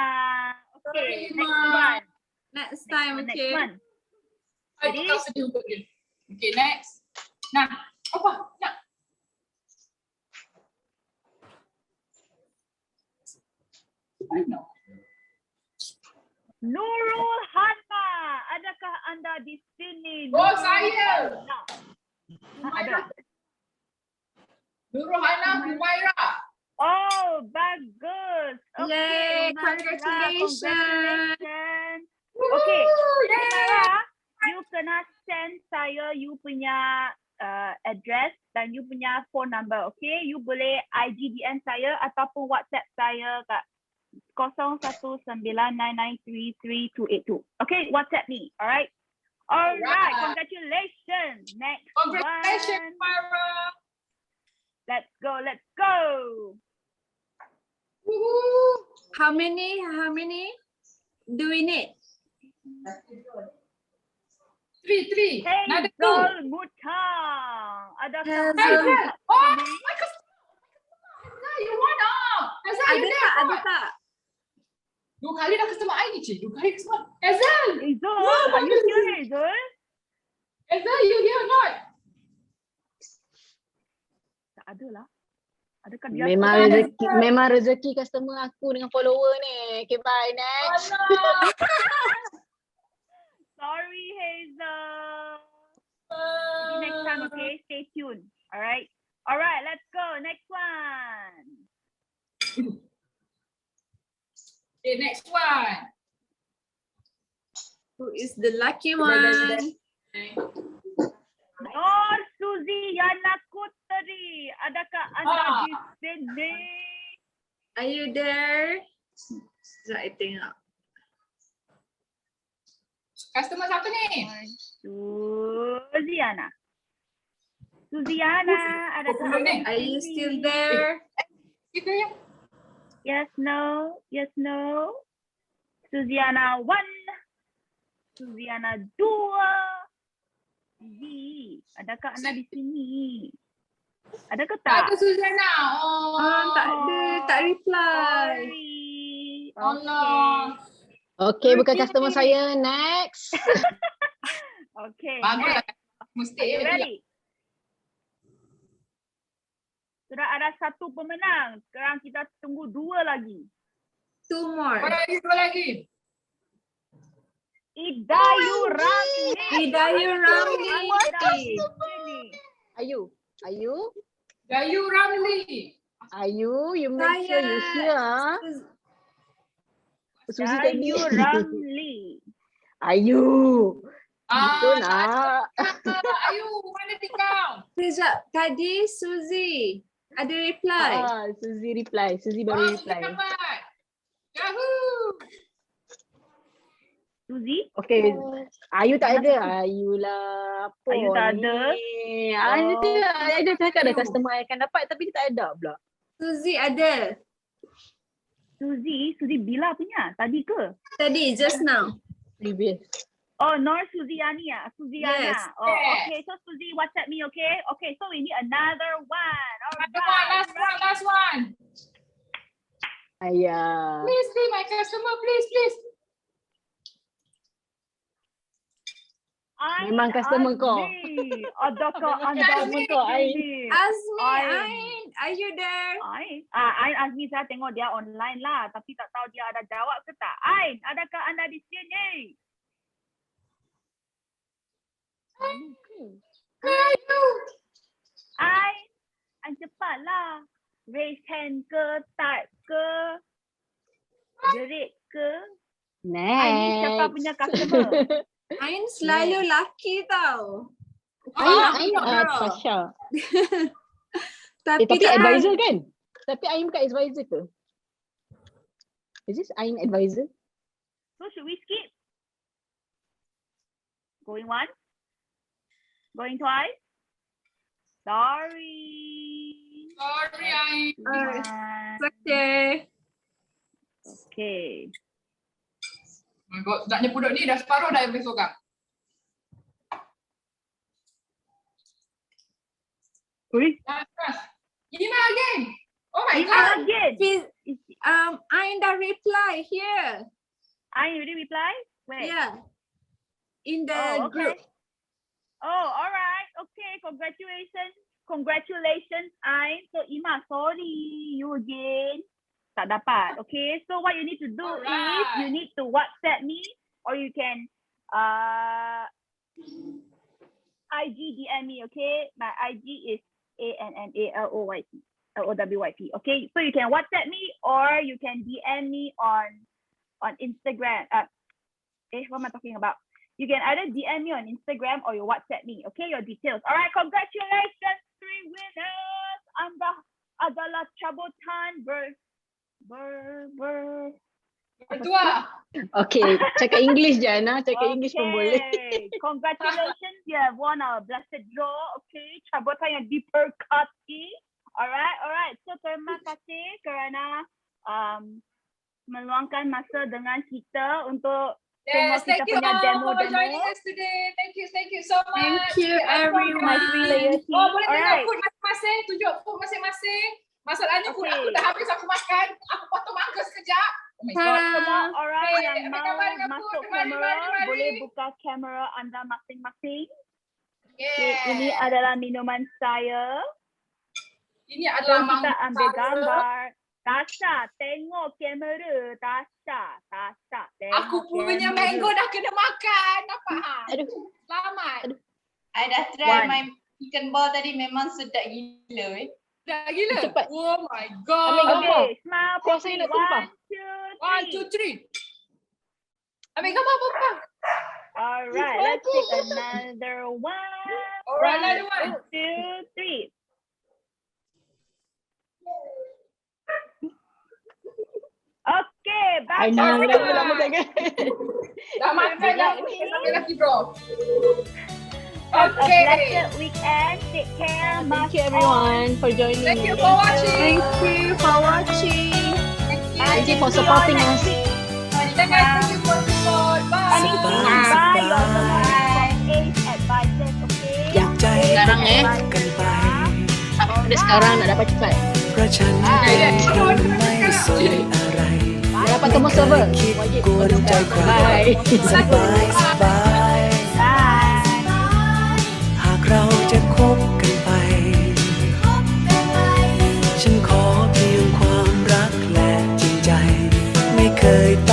Sorry, Okay, Ima. next one. Next time, Next okay. one. Aku tak sedih untuk dia. Okay, next. Nah, apa? Nak. I know. Nurul Hana, adakah anda di sini? Oh, Nurul saya. Hana. Humaira. Ada. Nurul Hana Humaira. Oh, bagus. Okay. Yay, Humaira, congratulations. congratulations. Okay, Woo, yay. Humaira, you kena send saya you punya address dan you punya phone number, okay? You boleh IGDM saya ataupun WhatsApp saya kat 0119933282. Okay, WhatsApp me, alright? Alright, Alright. congratulations. Next Congratulations, one. Humaira. Let's go. Woohoo. How many do we need? Three. Another two. Hazel Mutang. Adakah Hazel. Oh, my customer. You want Hazel, you Ada there? tak? Ada tak? 2 kali dah customer I ni, cik. 2 kali customer. Hazel, Hazel? Oh, Are you here, Hazel? Hazel, you here or not? Tak ada lah. Adakah dia Memang rezeki customer aku dengan follower ni. Okay, bye, next. Alah. Sorry, Hazel. Maybe next time, okay? Stay tuned. Alright, let's go. Next one. Okay, next one. Who is the lucky one? Nur Suzy Yana Kuteri. Adakah anda di sini? Are you there? Sekejap, I tengok. Customer siapa ni? Suziana. Adakah anda di Are you sini? still there? Kita yang Yes, no. Suziana 1. Suziana 2. Z, adakah anda di sini? Adakah tak ada tak? Suzana. Oh, Tak ada, tak reply. Sorry. Allah. Okay, bukan customer saya. Next. Okay. Bagus lah. Next. Mesti Are you ready? Sudah ada satu pemenang. Sekarang kita tunggu 2 lagi. 2 more. Dua lagi. Idayu Ramli. Idayu Ramli. Ayu, Dayu Ramli. you make sure you hear. Suzy tadi. Idayu Ramli. Ayu. Betul nak. Ayu, mana kau? Sekejap, tadi Suzy ada reply. Suzy reply. Suzy baru reply. Dapat. Yahoo! Suzy? Okay. Ayu tak ada. Ayu lah. Apa Ayu tak ada. ni? Ada cakap ada customer akan dapat tapi dia tak ada pula. Suzy ada. Suzy Bila punya? Tadi ke? Tadi, just now. Previous. Oh, Nor Suziani ah. Suziana. Yes. Oh, okay. So Suzy WhatsApp me, okay? Okay, so we need another one. Last one. Ayah. Please be my customer, please. Memang customer kau. Adakah anda Customer kau, Ain. Azmi, Ain. Ain, are you there? Ain Azmi saya tengok dia online lah. Tapi tak tahu dia ada jawab ke tak. Ain, adakah anda di sini? Ain cepatlah. Raise hand ke, type ke, jerit ke. Ain ni siapa Next. punya customer? Ain selalu laki tau. Ain girl. Tasha. Tapi, Tapi tak advisor kan? Tapi Ain bukan advisor ke? Is this Ain advisor? So should we skip? Going once? Going twice? Sorry. Sorry, Ain. okay. Okay. Oh my God, sedapnya budak ni dah separuh dah episode kak. Ui, Ima again. Oh my Ima God. again. Ain dah reply here. Ain already reply? Where? Yeah. In the Oh, okay. group. Oh, all right. Okay, congratulations, Ain. So Ima, sorry, you again. Tak dapat. Okay, so what you need to do is Alright. you need to WhatsApp me or you can IG DM me. Okay, my IG is ANNALOYP. LOWYP. Okay, so you can WhatsApp me or you can DM me on Instagram. What am I talking about? You can either DM me on Instagram or you WhatsApp me. Okay, your details. All right, congratulations, 3 winners. Anda adalah cabutan Berdua. Okay, cakap English je Ana. Cakap English pun boleh. Congratulations, you have won our blessed draw. Okay, cabutan yang diberkati. Alright. So terima kasih kerana meluangkan masa dengan kita untuk Yes, tengok kita thank you punya all demo. for joining us today. Thank you so much. Thank you, everyone. My three-layer team. Oh, boleh Alright. tengok food masing-masing, tunjuk food masing-masing. Masalahnya food Okay. aku dah habis aku makan. Aku potong mangga sekejap. Oh my God. Ta-da. Semua orang Okay, yang apa mau khabar dengan masuk food? Mari. kamera boleh buka kamera anda masing-masing. Okay, Yeah. ini adalah minuman saya. Ini adalah Jom kita mangga ambil saya. gambar. Tasha, tengok kamera. Tasha, tengok Aku punya kamera. mango dah kena makan. Nampak ha? Aduh. Selamat. I dah try One. my chicken ball tadi, memang sedap gila. Dah gila. Cepat. Oh my Ambil God. gambar. Okay, smile. Kuasa saya nak tumpah. 1, 2, 3. Ambil gambar apa? Alright, let's take another one. Alright, another one. 1, 2, 3. Okay, back I to know Alright. lama sangat. Dah makan dah. Sampai lagi bro. Have a Okay. blessed weekend. Take care. Thank you everyone for joining. Thank you for watching. Thank you for watching. Thank you for supporting us. Thank you for support. Bye. Buy your from Ace Advisors, okay? อยากใจ Sekarang, กันไป Ada sekarang nak dapat cepat. เพราะฉันเป็นคนไม่สนอะไร Nak dapat temu server. คิด Wajib กวนใจใคร Bye. สบายสบาย Bye. หากเราจะคบกันไป day